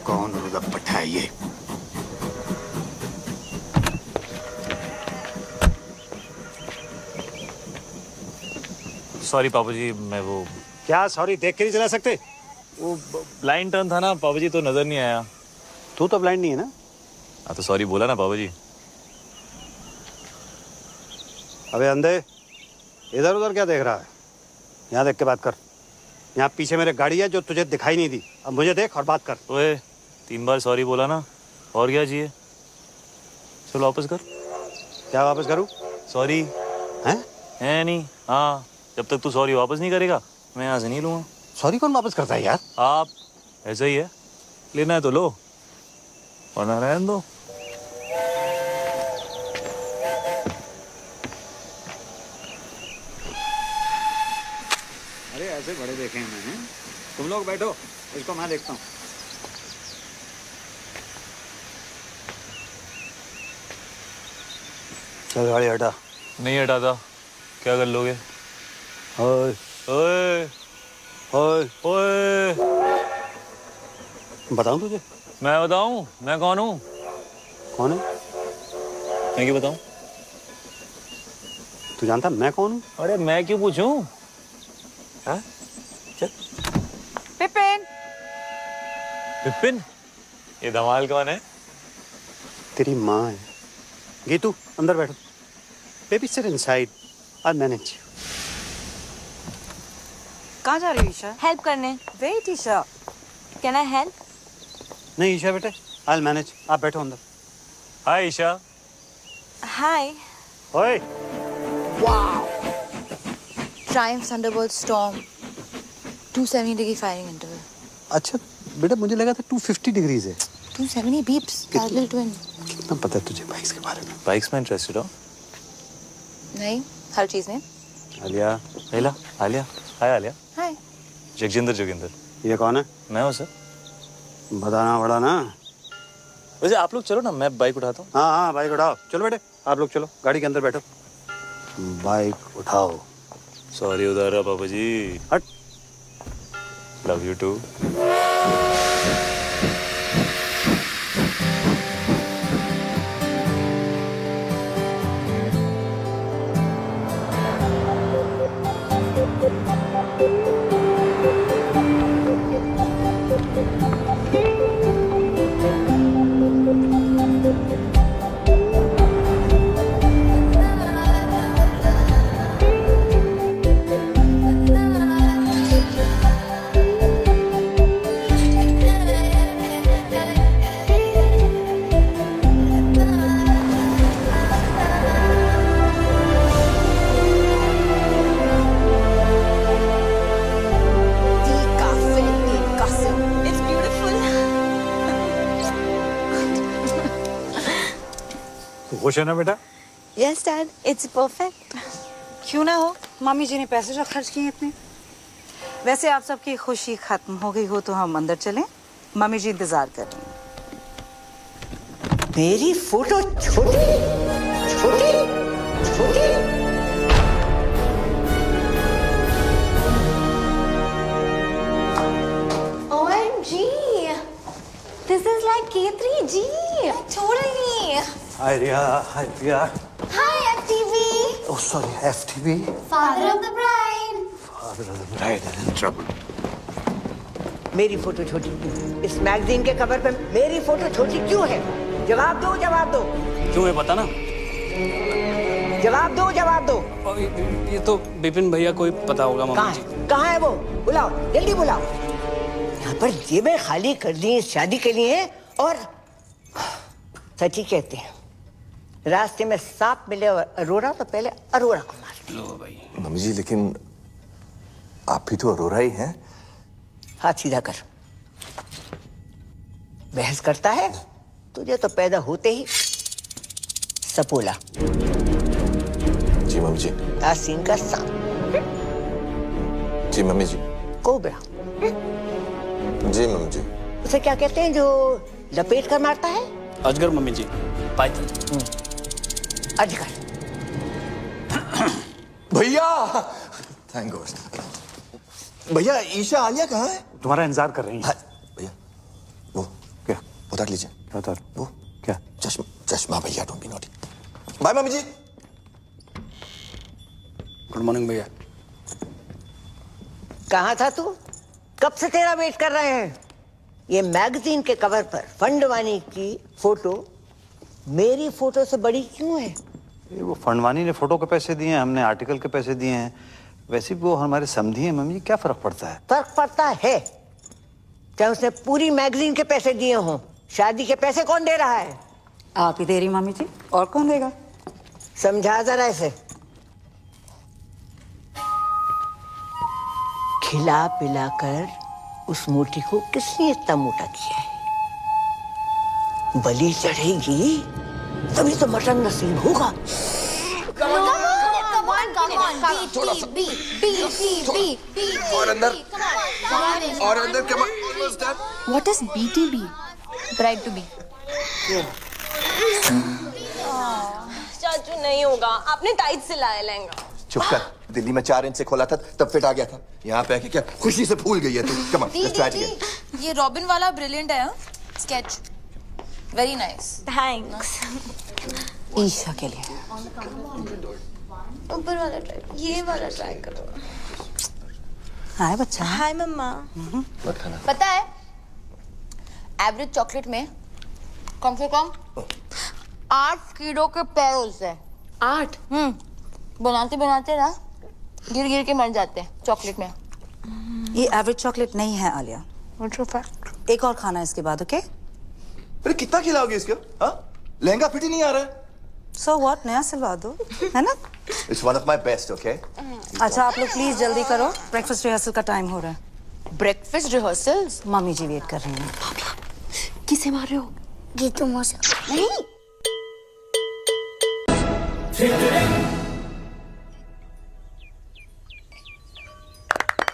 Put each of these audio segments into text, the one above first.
कौन रुदप्पट है ये? सॉरी पापा जी, मैं वो क्या सॉरी देख के नहीं चला सकते? वो ब्लाइंड टर्न था ना पापा जी, तो नजर नहीं आया। तू तो ब्लाइंड नहीं है ना? हाँ तो सॉरी बोला ना पापा जी। अबे अंधे, इधर उधर क्या देख रहा है? यहाँ देख के बात कर। यहाँ पीछे मेरे गाड़ी है जो तुझे दिखाई नहीं दी। अब मुझे देख और बात कर। ओए 3 बार सॉरी बोला ना, और क्या चाहिए? चलो वापस कर। क्या वापस करूँ? सॉरी है नहीं। हाँ, जब तक तू सॉरी वापस नहीं करेगा मैं यहाँ से नहीं लूँगा। सॉरी कौन वापस करता है यार? आप, ऐसा ही है, लेना है तो लो वरना रहने दो। अरे ऐसे बड़े देखे हैं मैंने। तुम लोग बैठो, इसको मैं देखता हूँ। चल गाड़ी हटा। नहीं हटाता। क्या कर लोगे? ओए ओए ओए, ओए, बताऊँ तुझे? मैं बताऊं मैं कौन हूँ? कौन है? मैं क्यों बताऊं? तू जानता मैं कौन हूँ? अरे मैं क्यों पूछूं? हाँ? चल। पिपिन। विपिन? ये धमाल कौन है? तेरी माँ है। गीतू अंदर बैठो। Baby sit inside, I manage. कहाँ जा रही हो ईशा? हेल्प करने। Wait Isha. Can I help? नहीं ईशा बेटे, आई मैनेज। आप बैठो अंदर। हाय ईशा। हाय। ओए Triumph Thunderbolt Storm 270 degree firing interval. अच्छा बेटा, मुझे लगा था 250 डिग्रीज है। 270 beeps. Parallel twin. कितना पता है तुझे बाइक्स के बारे में? बाइक्स में इंटरेस्टेड हो? नहीं, हर चीज में। आलिया। आलिया। आलिया। हाय आलिया। हाय। जगजिंदर जोगिंदर। ये कौन है? मैं हूँ सर। बताना पड़ा ना। वैसे आप लोग चलो ना, मैं बाइक उठाता हूँ। हाँ हाँ बाइक उठाओ। चलो बेटे आप लोग चलो, गाड़ी के अंदर बैठो। बाइक उठाओ। सॉरी उधर रहा पापा जी। हट। Love you too. It's beautiful. खुश है ना बेटा? Yes, Dad. It's perfect. क्यों ना हो, मम्मी जी ने पैसे जो खर्च किए इतने। वैसे आप सबकी खुशी खत्म हो गई हो तो हम अंदर चलें, मम्मी जी इंतजार कर रही हैं। मेरी फोटो छोटी छोटी छोटी। OMG. This is like K3G. Totally. Hi Riya, hi Priya. Hi, FTV. Oh sorry, FTV। Father of the bride. Father of the bride is in trouble. मेरी फोटो छोटी, इस मैगजीन के कवर पे मेरी फोटो छोटी क्यों है? जवाब दो, जवाब दो। क्यों है पता ना? जवाब दो, जवाब दो। ये तो विपिन भैया को ही पता होगा मम्मी जी। कहाँ है वो? बुलाओ, जल्दी बुलाओ। यहाँ पर जेबें खाली कर दी शादी के लिए। और सच ही कहते हैं, रास्ते में सांप मिले और अरोरा तो पहले अरोरा को मार। लो भाई। मम्मी जी लेकिन आप भी तो अरोरा ही हैं। हाथ सीधा कर। बहस करता है? तुझे तो पैदा होते ही सपोला। जी मम्मी जी। आसीन का सांप। जी मम्मी जी। कोबरा। जी मम्मी जी। उसे क्या कहते हैं जो लपेट कर मारता है? अजगर मम्मी जी। पाइथन। अजगर। भैया थैंक गॉड। भैया ईशा आलिया कहाँ है? तुम्हारा इंतजार कर रही है। हाँ, भैया वो क्या उतार लीजिए। क्या उतार? वो क्या? चश्मा भैया, डोंट बी नॉटी। बाय मम्मी जी। गुड मॉर्निंग भैया। कहाँ था तू? कब से तेरा वेट कर रहे हैं। ये मैगजीन के कवर पर फंडवानी की फोटो मेरी फोटो से बड़ी क्यों है? वो फंडवानी ने फोटो के पैसे दिए हैं, हमने आर्टिकल के पैसे दिए हैं। वैसे भी वो हमारे समधी हैं मम्मी, क्या फर्क पड़ता है? फर्क पड़ता है। चाहे उसने पूरी मैगजीन के पैसे दिए हों, शादी के पैसे कौन दे रहा है? आप ही दे रही मामी जी, और कौन देगा? समझा जरा इसे। खिला पिलाकर उस मोटी को किसने इतना मोटा किया है? बलि चढ़ेगी तभी तो मटन नसीब होगा। और अंदर What is BTB? Bride to be. चाचू नहीं होगा, आपने टाइट सिलाया लहंगा। चुप कर। दिल्ली में 4 इंच से खोला था तब फिट आ गया था। यहाँ पे आके क्या खुशी से फूल गई है तू। Come on, let's try again. ये रॉबिन वाला ब्रिलियंट है। Sketch very nice. Thanks. Isha के लिए। ऊपर वाला ट्राई, ये वाला ट्राई करो। हाय बच्चा। हाय मम्मा। मत खाना। पता है एवरेज चॉकलेट में कम से कम 8 कीलो के पैर होते हैं। 8? बनाते बनाते ना गिर गिर के मर जाते हैं चॉकलेट में। ये एवरेज चॉकलेट नहीं है आलिया। एक और खाना इसके बाद, ओके? अरे कितना खिलाओगे इसको? हाँ? लहंगा फिट ही नहीं आ रहा है। सो व्हाट, नया सिलवा दो, है ना? It's one of my best, okay? अच्छा आप लोग प्लीज जल्दी करो, ब्रेकफास्ट रिहर्सल का टाइम हो रहा है। Breakfast rehearsals? मम्मी जी वेट कर रही हैं। किसे मार रहे हो? गीतू मौसी। नहीं।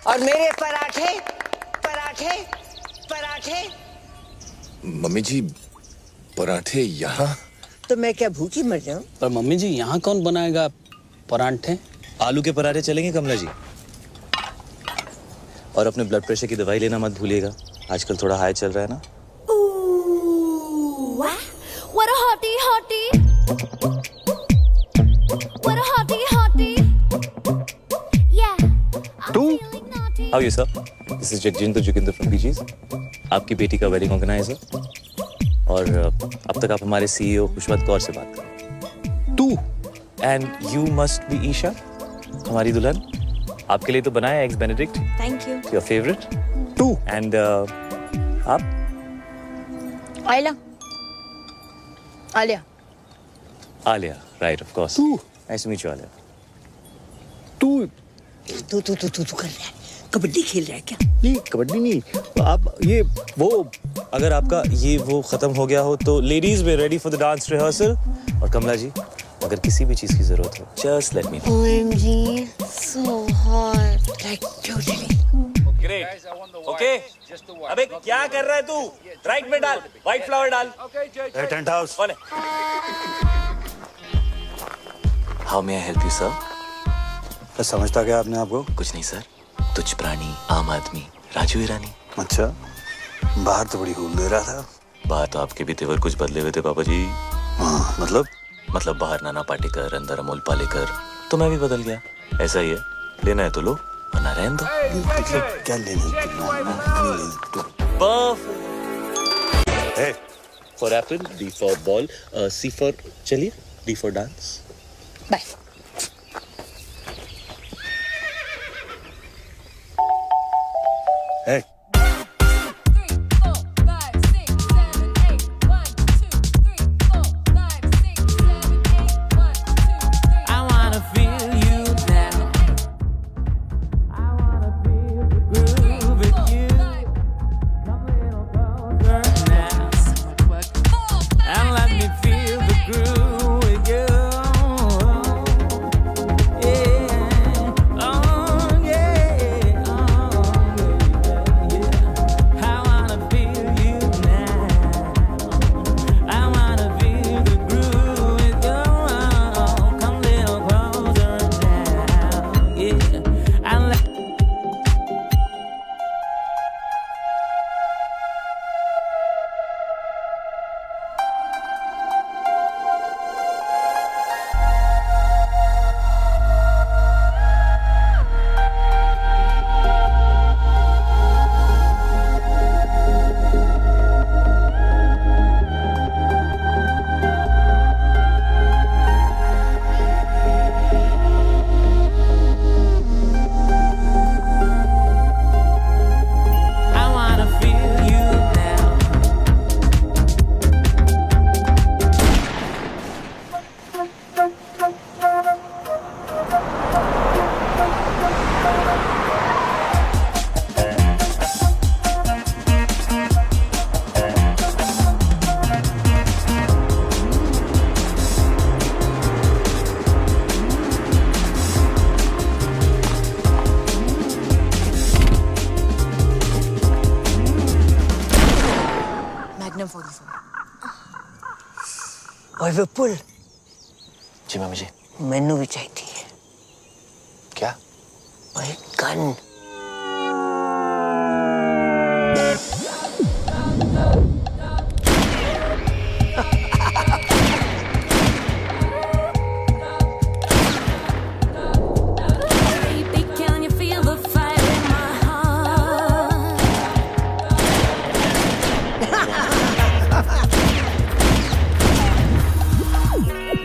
और मेरे पराठे पराठे पराठे। मम्मी जी पराठे यहाँ? तो मैं क्या भूखी मर जाऊं? पर मम्मी जी यहाँ कौन बनाएगा पराठे? आलू के पराठे चलेंगे कमला जी। और अपने ब्लड प्रेशर की दवाई लेना मत भूलिएगा, आजकल थोड़ा हाई चल रहा है ना। What a hottie hottie. What a hottie hottie. Yeah. तू? How are you sir? This is Jagjinder Joginder from BG's. आपकी बेटी का वेडिंग ऑर्गेनाइजर। और अब तक आप हमारे CEO खुशवंत कौर से बात करें। तू? And you must be Isha, हमारी दुल्हन। आपके लिए तो बनाया eggs Benedict. Thank you. Your favorite? तू? And आप? Alia. Alia. Alia, right of course. तू? Nice to meet you, Alia. तू तू कर रहा है? कबड्डी खेल रहा है क्या? नहीं, कबड्डी नहीं। आप ये वो अगर आपका ये वो खत्म हो गया हो तो ladies way ready for the dance rehearsal. और कमला जी अगर किसी भी चीज की जरूरत हो just let me know. OMG, so hot. Like totally. Great. Okay अबे क्या कर रहा है तू? राइट में डाल, व्हाइट फ्लावर डाल। Tent house. कौन है? How may I help you sir? समझता क्या आपने आपको? कुछ नहीं सर, तुच्छ प्राणी, आम आदमी, राजू ईरानी। अच्छा, बाहर तो बड़ी हूल दे रहा था। बाहर तो आपके भी तेवर कुछ बदले हुए थे पापा जी। हाँ, मतलब बाहर नाना पाटेकर, अंदर अमोल पालेकर, तो मैं भी बदल गया। ऐसा ही है, लेना है तो लो वरना रहने दो। मतलब क्या लेने for apple, D for ball, C for चलिए, D for dance. Bye. Hey. ओए विपुल, जी मम्मी जी। मैनू भी चाहिए क्या? ओए गन।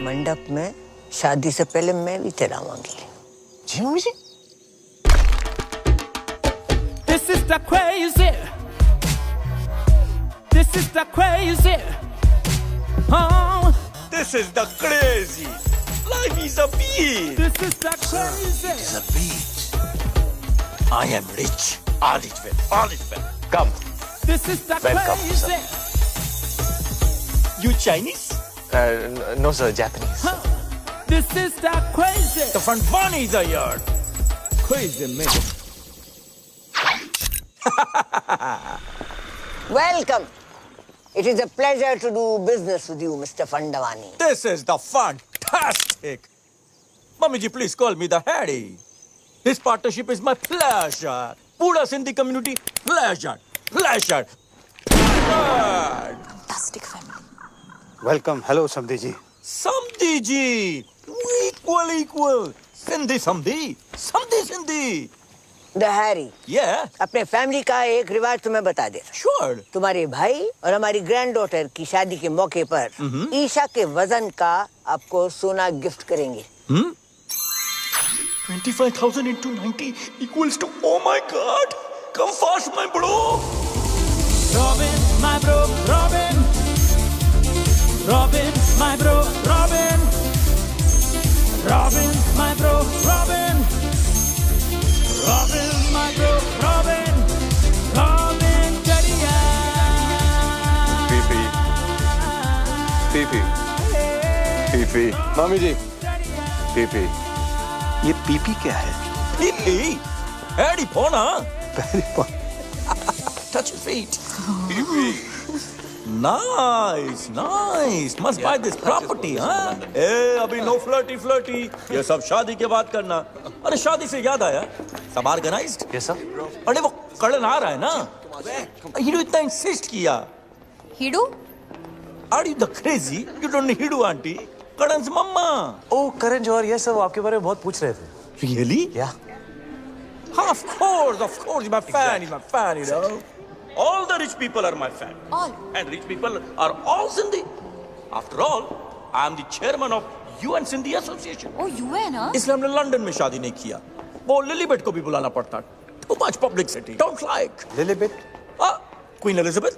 मंडप में शादी से पहले मैं भी तेरा मांगी। जी mummy ji. This is the crazy. This is the crazy. Oh, This is the crazy. Life is a beach. this is the crazy. It's a beach. I am rich. All is well. All is well. Come. This is the Welcome, crazy. You Chinese? No sir, Japanese. This is the crazy. The front one is a yard. Crazy man. Welcome. It is a pleasure to do business with you, Mr. Fandavani. This is the fantastic. Mummy ji, please call me the Harry. This partnership is my pleasure. Pura Sindhi community, pleasure. Pleasure. Fantastic family. Welcome. Hello समधी जी। Samdhi ji. Equal. Sindhi Samdhi. Samdhi Sindhi. The Harry. Yeah, अपने family का एक रिवाज तुम्हें बता दे। sure. तुम्हारे भाई और हमारी ग्रैंड डॉटर की शादी के मौके पर ईशा के वजन का आपको सोना गिफ्ट करेंगे। 25,000 into 90 equals to, oh my God. Come fast, my bro. Robin, my bro, Robin. Robin, my bro, Robin. Robin, my bro, Robin. Robin, my bro, Robin. Robin, Jadiya. PP. मामी जी, पीपी। ये PP क्या है? Pee. Harry Pona. Touch your feet. Nice. Must buy this property, huh? ए, अभी no flirty. ये सब शादी के बाद करना। अरे शादी से याद आया, सब organized? Yes sir. अरे वो कड़न आ रहा है ना? हीडू इतना insist किया। Hidu? Are you the crazy? You don't need हीडू आंटी। कड़न से mamma. Oh Karan Johar, yes sir, वो आपके बारे में बहुत पूछ रहे थे। Really? Yeah. Of course, you're my fan, you know. All the rich people are my fan. All. And rich people are all Sindhi. After all, I am the chairman of UN Sindhi Association. Oh, UN, huh? इसलिए हमने London में शादी नहीं किया। वो लिलीबेट को भी बुलाना पड़ता। Too much publicity. Don't like. लिलीबेट? Queen Elizabeth.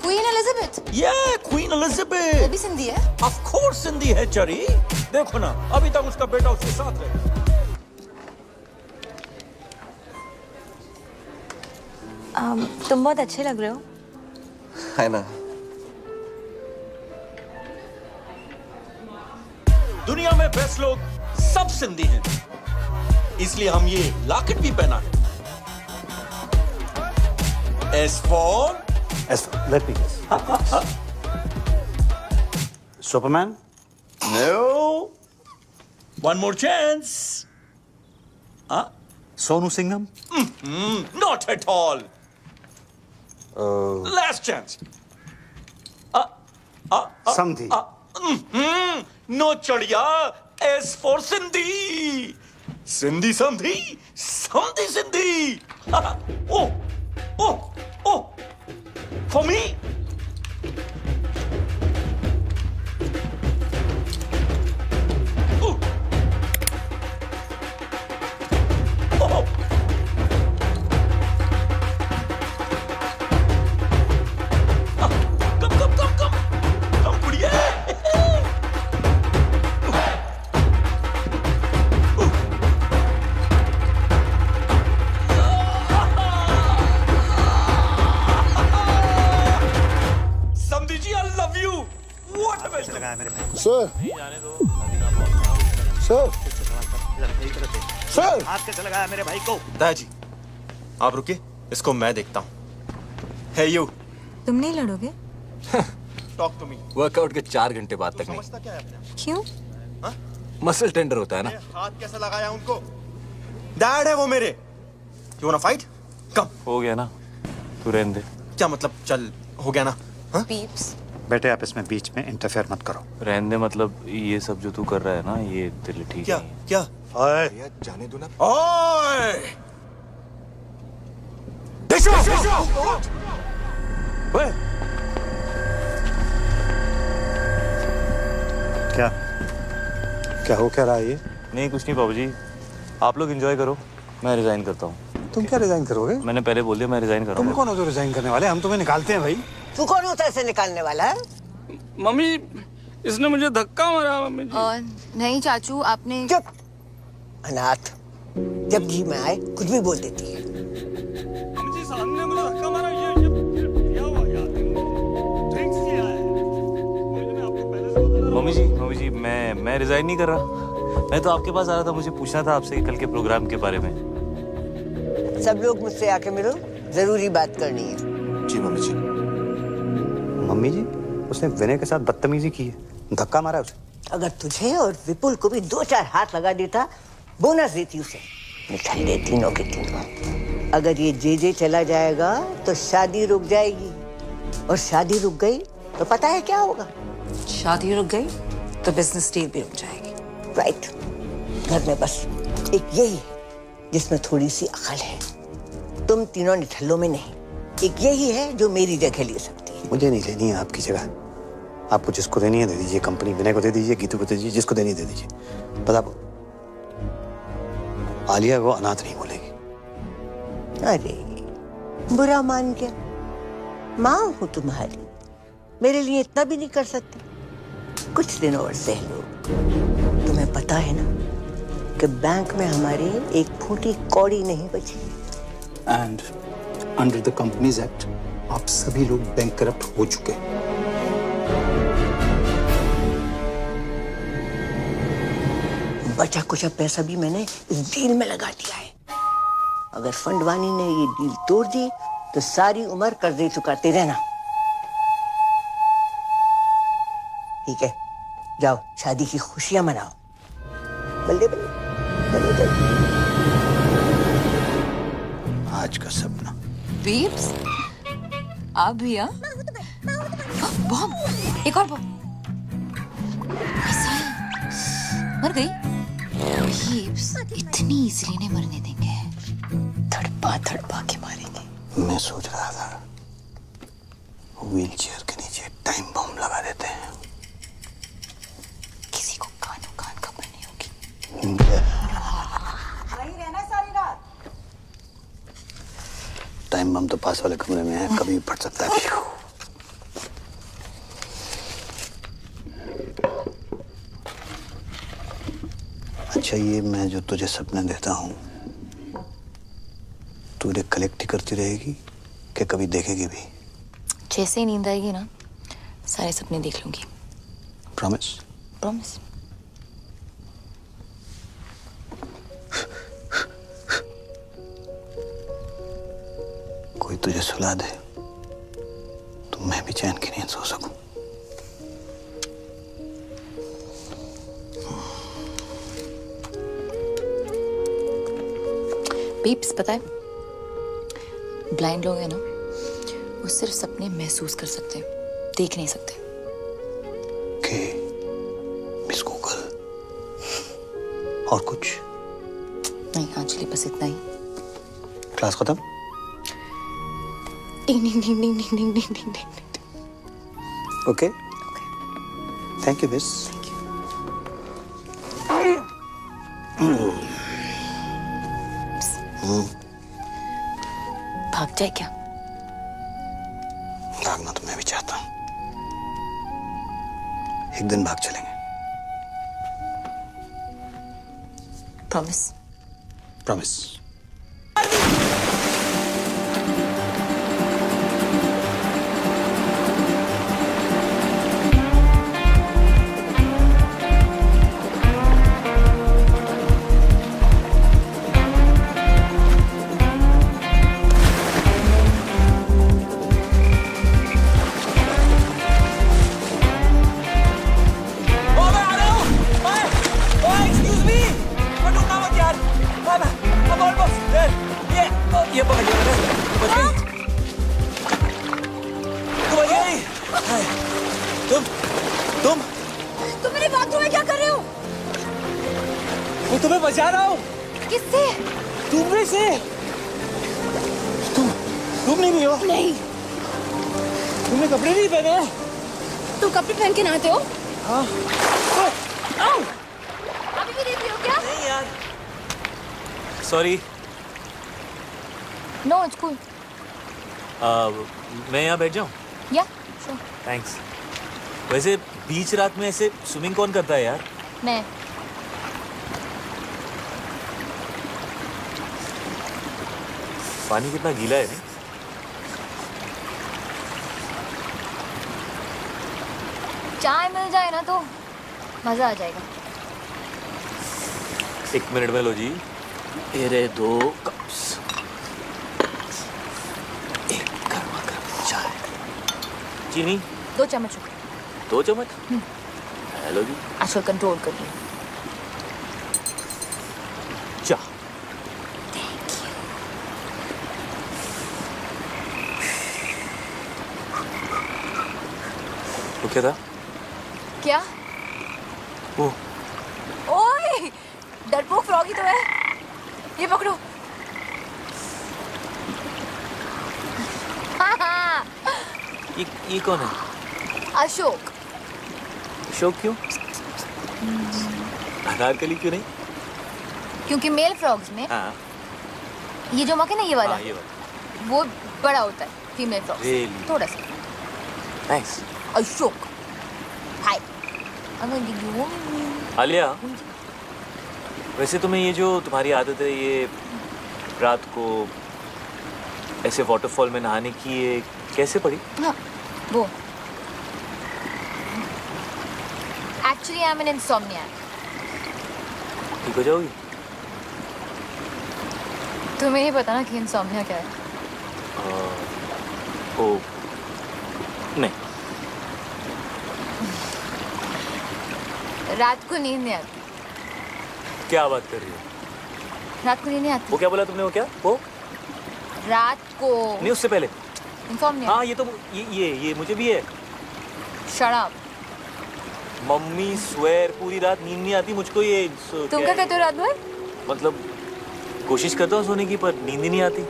Queen Elizabeth. Yeah, Queen Elizabeth. वो भी सिंधी है? Of course Sindhi है चरी। देखो ना, अभी तक उसका बेटा उसके साथ रहे। तुम बहुत अच्छे लग रहे हो। है ना? दुनिया में बेस्ट लोग सब सिंधी हैं, इसलिए हम ये लॉकेट भी पहना है। Let me guess. Superman? No. One more chance. Sonu Singham? Not at all. Last chance. समधी? No चढ़िया. S for Sindhi. Sindhi Samdhi. Samdhi Sindhi. Oh. For me. Come, बढ़िया। समधी जी, I love you. What a message. Sir, sir, हाथ कैसे लगाया मेरे भाई को? दादाजी, आप रुकिए, इसको मैं देखता हूँ। है यू? तुम नहीं लड़ोगे? Talk to me. वर्कआउट के 4 घंटे बाद तक नहीं। समझता क्या है अपने? क्यों? मसल टेंडर होता है ना। हाथ कैसे लगाया उनको? डैड है वो मेरे। You wanna fight? कम। हो गया ना, तू रहने दे। क्या मतलब चल हो गया ना? पीप्स बेटे आप इसमें बीच में इंटरफेयर मत करो। रहने दे मतलब ये सब जो तू कर रहा है ना, ये तेरे लिए ठीक क्या नहीं है। क्या? ओए भैया जाने दो ना। ओए! ओए क्या क्या हो क्या रहा है ये? नहीं कुछ नहीं बाबूजी, आप लोग एंजॉय करो, मैं रिजाइन करता हूँ। तुम क्या रिजाइन करोगे? मैंने पहले बोल दिया मैं रिजाइन कर रहा तुम हूँ। कौन हो जो रिजाइन करने वाले? हम तुम्हें निकालते हैं भाई। तू कौन होता है इसे निकालने वाला है? मम्मी इसने मुझे धक्का मारा मम्मी जी। नहीं चाचू, आपने चुप अनाथ, जब जी में आए कुछ भी बोल देती है। मम्मी जी सामने मुझे धक्का मारा, ये क्या हुआ यार? ड्रिंक्स किया है। मैंने आपको पहले से बता मम्मी जी मैं रिजाइन नहीं कर रहा। मैं तो आपके पास आ रहा था, मुझे पूछना था आपसे कल के प्रोग्राम के बारे में। सब लोग मुझसे आके मिलो, जरूरी बात करनी है। जी मम्मी जी। मम्मी जी उसने विनय के साथ बदतमीजी की है, धक्का मारा उसे। अगर तुझे और विपुल को भी 2-4 हाथ लगा देता, बोनस देती उसे। निठल्ले तीनों के तीनों। अगर ये जे चला जाएगा तो शादी रुक जाएगी, और शादी रुक गई तो पता है क्या होगा? शादी रुक गई तो बिजनेस डील भी रुक जाएगी। राइट। घर में बस एक यही है जिसमें थोड़ी सी अकल है। तुम तीनों निठल्लों में नहीं। एक यही है जो मेरी जगह ले सकती है। मुझे नहीं लेनी है आपकी जगह। आपको जिसको देनी है दे दीजिए, कंपनी विनय को दे दीजिए, गीतू को दे दीजिए, जिसको देनी है दे दीजिए। पता आलिया को अनाथ नहीं बोलेगी। अरे बुरा मान गया। माँ हूँ तुम्हारी, मेरे लिए इतना भी नहीं कर सकती? कुछ दिन और सह लो। तुम्हें पता है ना कि बैंक में हमारी एक फूटी कौड़ी नहीं बची। And under the companies act आप सभी लोग बैंक करप्ट हो चुके हैं। बचा कुछ पैसा भी मैंने इस डील में लगा दिया है। अगर फंडवानी ने ये डील तोड़ दी तो सारी उम्र कर्जे चुकाते रहना। ठीक है, जाओ शादी की खुशियां मनाओ। बल्ले बल्ले बल्ले बल्ले। आज का सपना। पीप्स आप भी? बॉम्ब, एक और बॉम्ब। मर गई? पीप्स इतनी इजीली नहीं मरने देंगे, धड़पा धड़पा के मारेंगे। मैं सोच रहा था व्हील चेयर के नीचे टाइम बम लगा देते हैं। किसी को कानों कान खबर नहीं होगी। वहीं रहना सारी रात। टाइम बम तो पास वाले कमरे में है, कभी भी फट सकता है। अच्छा ये मैं जो तुझे सपने देता हूँ तू इन्हें कलेक्ट ही करती रहेगी कि कभी देखेगी भी? जैसे ही नींद आएगी ना, सारे सपने देख लूंगी। प्रॉमिस? प्रॉमिस। कोई तुझे सुला दे तो मैं भी चैन की नींद सो सकूं। पीप्स पता है, ब्लाइंड लोग हैं ना, वो सिर्फ सपने महसूस कर सकते हैं, देख नहीं सकते। के मिस गूगल और कुछ नहीं आंचली, बस इतना ही। क्लास खत्म? Ding ding ding ding ding ding ding ding. Okay thank you miss. भाग जाए क्या? भागना तो मैं भी चाहता हूँ, एक दिन भाग चलेंगे। प्रॉमिस? प्रॉमिस। ये पकड़ लिया मैंने, बच गई। तू बच गई। तुम मेरे बाथरूम में क्या कर रहे हो? मैं तुम्हें बचा रहा हूँ। किससे? तुमने से। तुम नहीं हो? नहीं। तुमने कपड़े नहीं पहने? तुम कपड़े पहन के नहाते हो? हाँ। अभी भी देख रही हो क्या? नहीं यार। सॉरी। No, it's cool. मैं यहाँ बैठ जाऊँ? या, श्योर। थैंक्स। वैसे बीच रात में ऐसे स्विमिंग कौन करता है यार? मैं। पानी कितना गीला है नहीं? चाय मिल जाए ना तो मजा आ जाएगा। 1 मिनट में लो जी। ये रहे 2 कप्स। एक गर्मा गर्म चाय। चीनी? 2 चम्मच। 2 चम्मच? हेलो जी। आजकल कंट्रोल कर रही हूँ। चाह। वो क्या था? क्या? वो ओए, डरपोक फ्रॉगी तो है। ये पकड़ो। ये कौन है? अशोक। अशोक क्यों? अनारकली क्यों नहीं? क्योंकि मेल फ्रॉग्स में हाँ। ये जो मक है ना, ये वाला, हाँ, ये वाला वो बड़ा होता है फीमेल फ्रॉग से। Really? थोड़ा सा। नाइस। अशोक। हाय। आलिया, वैसे तुम्हें ये जो तुम्हारी आदत है, ये रात को ऐसे वाटरफॉल में नहाने की, ये कैसे पड़ी? हाँ, वो एक्चुअली आई एम एन इंसोम्नियाक। ठीक हो जाओगी? तुम्हें नहीं पता ना कि इंसोम्निया क्या है? ओ नहीं। रात को नींद नहीं आती। क्या बात कर रही हो? रात को नींद नहीं आती। वो क्या बोला तुमने? वो क्या? वो रात को नहीं, उससे पहले। इंसोम्निया। हाँ, ये तो ये मुझे भी है। Shut up. मम्मी स्वेर पूरी रात नींद नहीं आती मुझको। ये तुम क्या कहते हो रात भर? मतलब कोशिश करता हूँ सोने की, पर नींद ही नहीं आती।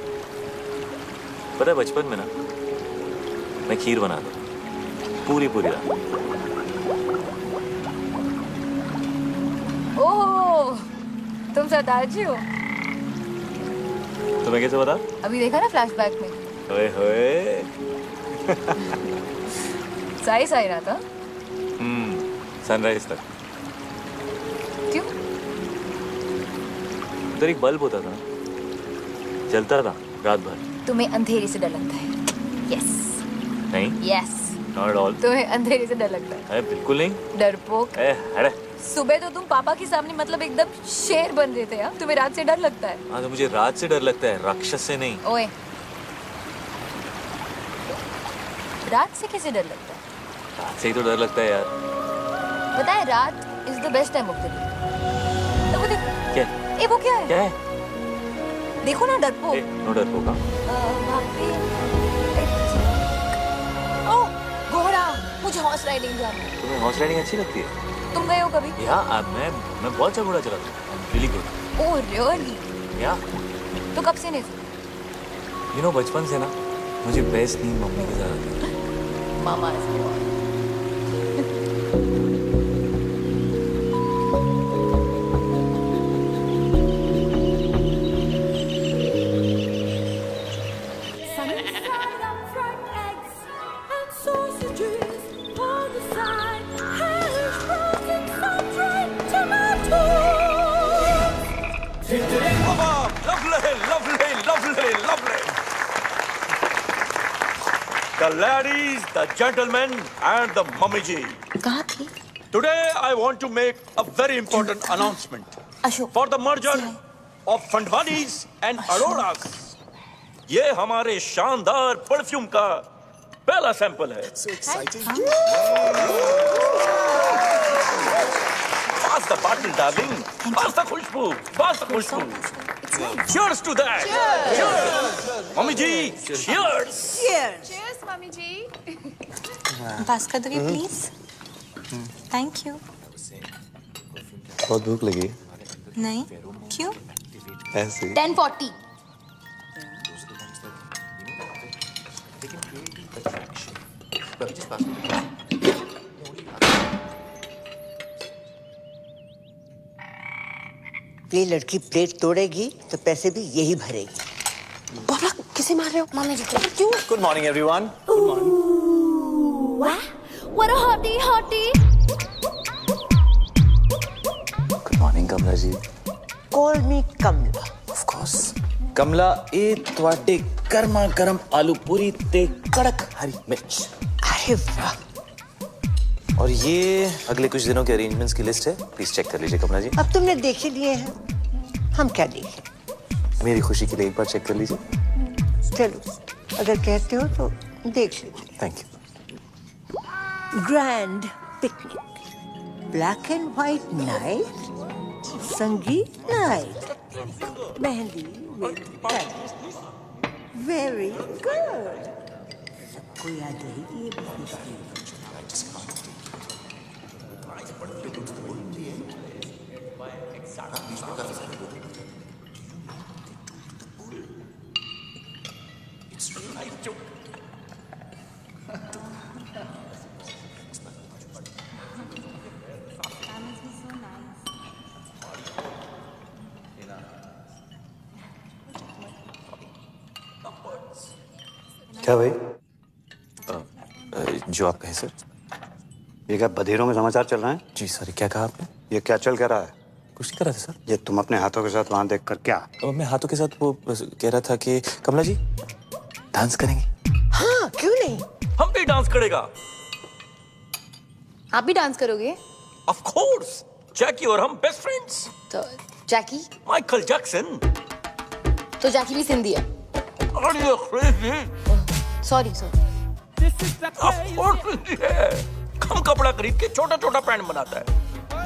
पता है बचपन में ना मैं खीर बनाता पूरी रात। ओह, तुम सरदार जी हो। तुम्हें कैसे पता? अभी देखा ना फ्लैशबैक में। ओए होए। सही रहा था। सनराइज तक। क्यों? उधर एक बल्ब होता था, जलता था रात भर। तुम्हें अंधेरे से डर लगता है? यस। नहीं। यस। Not at all. तुम्हें अंधेरे से डर लगता है? बिल्कुल नहीं। डरपोक। अरे सुबह तो तुम पापा के सामने मतलब एकदम शेर बन रहे थे यार। तुम्हें रात से डर लगता है? हाँ, तो मुझे रात से डर लगता है, राक्षस से नहीं। ओए, रात से कैसे डर लगता है? रात से ही तो डर लगता है यार। पता है, रात is the best time of the day. वो देखो। क्या? ए, वो क्या है? क्या है? देखो ना, डरपोक। नो डरपोक। वहाँ पे ओह, घोड़ा। मुझे हॉर्स राइडिंग जाना है। तुम्हें हॉर्स राइडिंग अच्छी लगती है? तुम गए हो कभी? या मैं बहुत अच्छा घोड़ा चलाता हूँ। Really good. Oh really? या तो कब से नहीं? यू नो, बचपन से ना मुझे बेस्ट नींद मम्मी के साथ आती है। मामा The ladies, the gentlemen, and the mummy ji. कहाँ थी? Today I want to make a very important announcement Ashok. for the merger of Fandwanis and Auroras. ये हमारे शानदार परफ्यूम का पहला सैंपल है। So exciting. Pass the bottle, darling. Pass the Khushboo. Pass the Khushboo. It's Cheers to that. Cheers. Mummy ji, cheers. Cheers, Mummy ji. पास कर दोगे please? Thank you. बहुत भूख लगी। नहीं, क्यों? ऐसे। 10:40. ये लड़की प्लेट तोड़ेगी तो पैसे भी यही भरेगी। बाबा किसे मार रहे हो? मम्मी जी क्यों? Good morning, everyone. What a hottie. Good morning, Kamla ji. Call me Kamla. Of course. Kamla, ये ਤੁਹਾਡੇ गर्मा गर्म आलू पूरी ते कड़क हरी मिर्च। अरे वाह। और ये अगले कुछ दिनों के अरेंजमेंट्स की लिस्ट है, प्लीज चेक कर लीजिए कमला जी। अब तुमने देख ही लिए हैं, हम क्या देखें? मेरी खुशी के लिए एक बार चेक कर लीजिए। चलो, अगर कहते हो तो देख लीजिए। Thank you. Grand picnic, black and white night, संगीत नाइट, मेहंदी वेरी गुड। सबको याद रहेगी ये बात। क्या भाई? जो आप कहें सर। ये क्या बधेरों में समाचार चल रहे हैं? जी सर, क्या कहा आपने? ये क्या चल क्या रहा है? कुछ नहीं कर रहा था सर। ये तुम अपने हाथों के साथ वहां देखकर क्या? मैं हाथों के साथ वो कह रहा था कि कमला जी डांस करेंगे। हाँ, क्यों नहीं? हम भी डांस करेगा। आप भी डांस करोगे? Of course. जैकी और हम बेस्ट फ्रेंड्स। तो जैकी? Michael Jackson. तो जैकी भी सिंधी है। Are you crazy? Sorry. Of course Sindhi है। कम कपड़ा खरीद के छोटा छोटा पैंट बनाता है,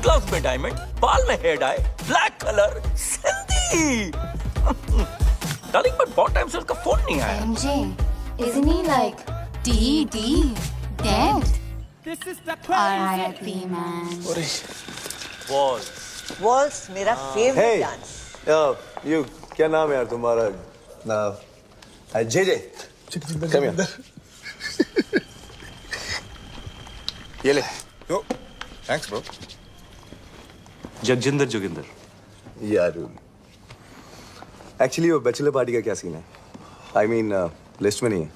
ग्लव्स में डायमंड, बाल में hair dye, black colour, Sindhi. Darling but बहुत टाइम से उसका फोन नहीं आया। MJ, isn't he like dead? R.I.P. man. Walls मेरा फेवरेट डांस। यू क्या नाम है यार तुम्हारा? जे Come here. ये ले। Thanks, bro. जगजिंदर जोगिंदर। यार एक्चुअली वो बैचलर पार्टी का क्या सीन है? I mean, लिस्ट में नहीं है।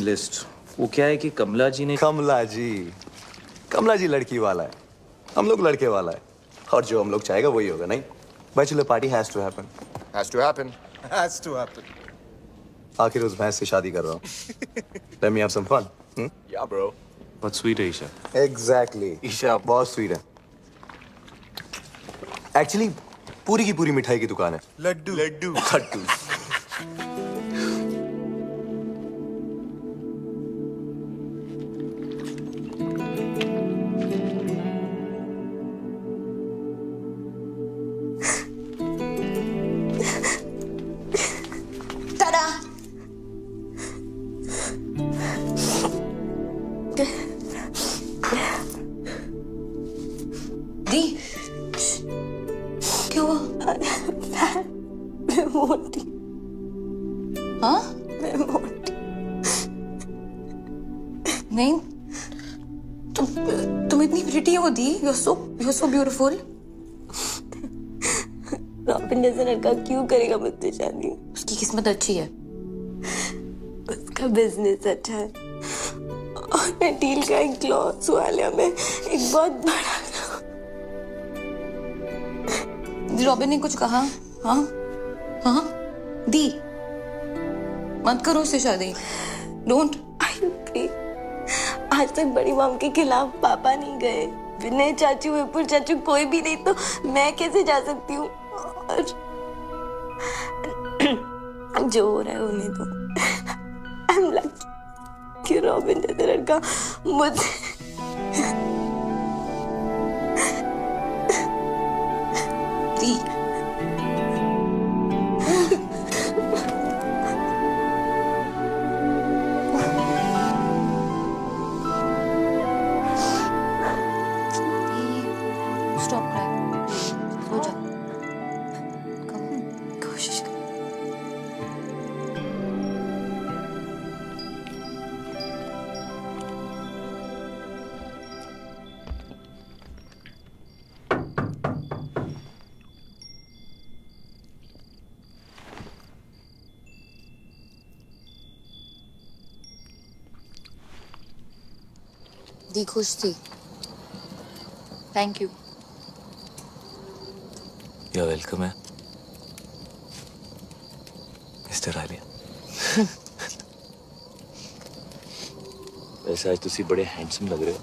लिस्ट वो क्या है कि कमला जी लड़की वाला है, हम लोग लड़के वाला है, और जो हम लोग चाहेगा वही होगा। नहीं, bachelor party has to happen. Has to happen. आखिर उस भैंस से शादी कर रहा हूँ। Let me have some fun. Yeah, bro. बहुत स्वीट है ईशा। Exactly. ईशा बहुत स्वीट है। एक्चुअली पूरी की पूरी मिठाई की दुकान है। लड्डू। दी क्या हुआ? मैं मोटी। हाँ? मैं मोटी नहीं, तुम इतनी प्रिटी हो दी। You're so beautiful. रॉबिन जैसा लड़का क्यों करेगा मुझसे शादी? उसकी किस्मत अच्छी है। उसका बिजनेस अच्छा है और मैं डील का एक क्लॉथ वाले में एक बहुत बड़ा। रॉबिन ने कुछ कहा? हाँ दी, मत करो उससे शादी। डोंट। आज तक बड़ी मॉम के खिलाफ पापा नहीं गए, विनय चाचू, विपुल चाचू, कोई भी नहीं, तो मैं कैसे जा सकती हूँ? और जो हो रहा है होने दो। आई एम लकी कि रॉबिन जैसा लड़का मुझे दी खुश थी। Thank you. You're welcome है मिस्टर आलिया। वैसे आज तुसी बड़े हैंडसम लग रहे हो।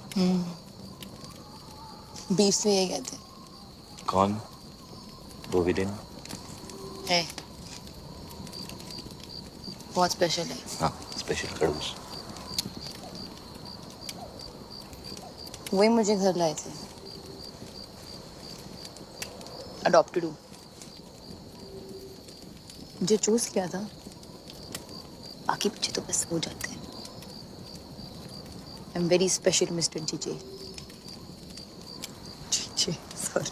बीफ से यही कहते हैं। कौन? वो विलेन है, बहुत स्पेशल है। हाँ, स्पेशल खड़ूस। वही मुझे घर लाए थे। अडॉप्टेड हूँ। जो चूज किया था, बाकी बच्चे तो बस हो जाते हैं। I am very special mister GJ. GJ, sorry.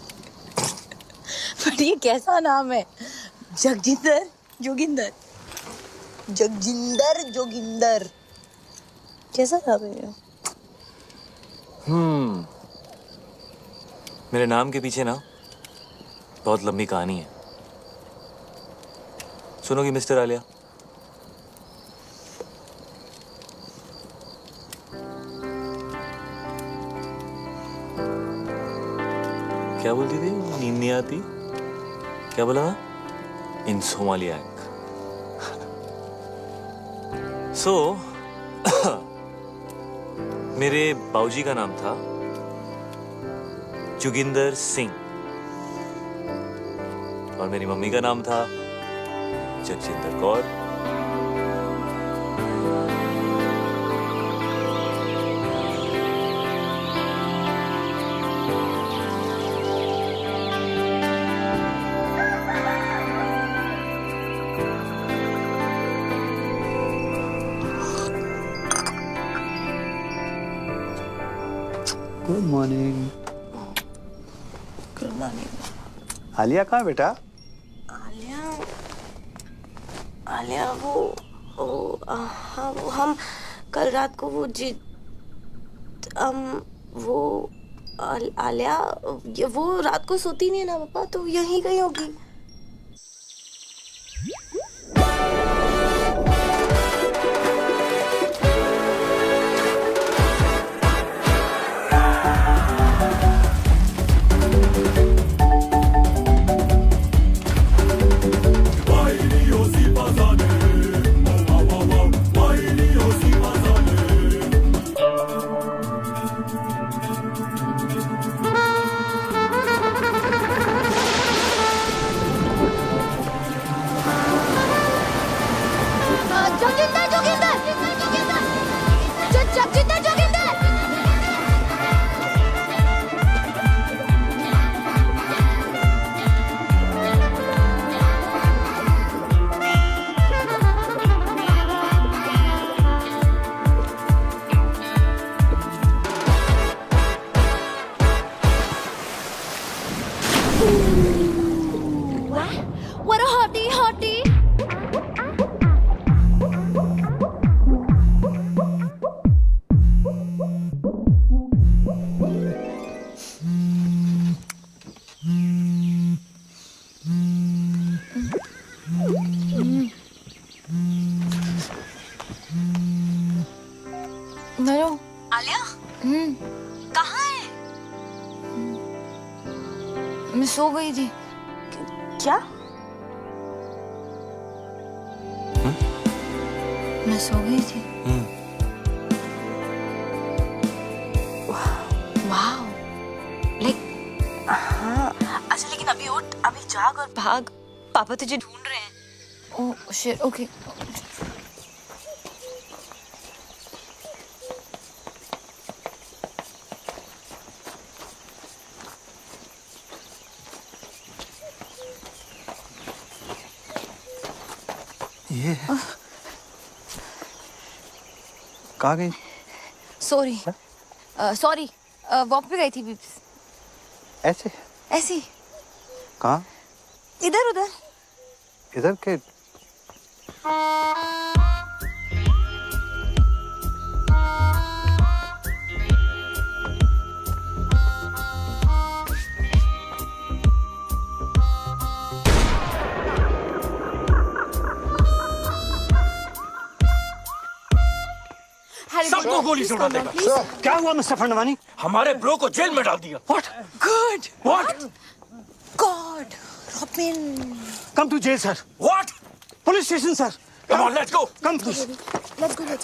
But ये कैसा नाम है? जगजिंदर जोगिंदर। जगजिंदर जोगिंदर, कैसा नाम है ये? मेरे नाम के पीछे ना बहुत लंबी कहानी है। सुनोगी मिस्टर आलिया? क्या बोलती थी? नींद नहीं आती? क्या बोला? इंसोमालियाक। सो मेरे बाऊजी का नाम था जोगिंदर सिंह और मेरी मम्मी का नाम था Jagjinder Kaur. Good morning. Good morning. Alia कहाँ बेटा? आलिया हाँ वो हम कल रात को आलिया वो रात को सोती नहीं है ना पापा, तो यहीं गई होगी। What a hottie, hottie. Hello Alia, कहाँ है? मैं सो गई थी। क्या? मैं सो गई थी। वाओ, लाइक हाँ, अच्छा लेकिन अभी उठ, अभी जाग और भाग, पापा तुझे ढूंढ रहे हैं। Oh shit, okay. ये कहाँ गई? सॉरी सॉरी, वॉक पे गई थी बीप्स। ऐसे? ऐसी? कहाँ? इधर उधर। इधर के? सबको गोली से उड़ा देगा। क्या हुआ मिस्टर फंडवानी? हमारे ब्रो को जेल में डाल दिया। What? Good. What? God. Robin. Come to jail, sir. What? Police station, sir. Come on, let's go. Come, please. Let's go. He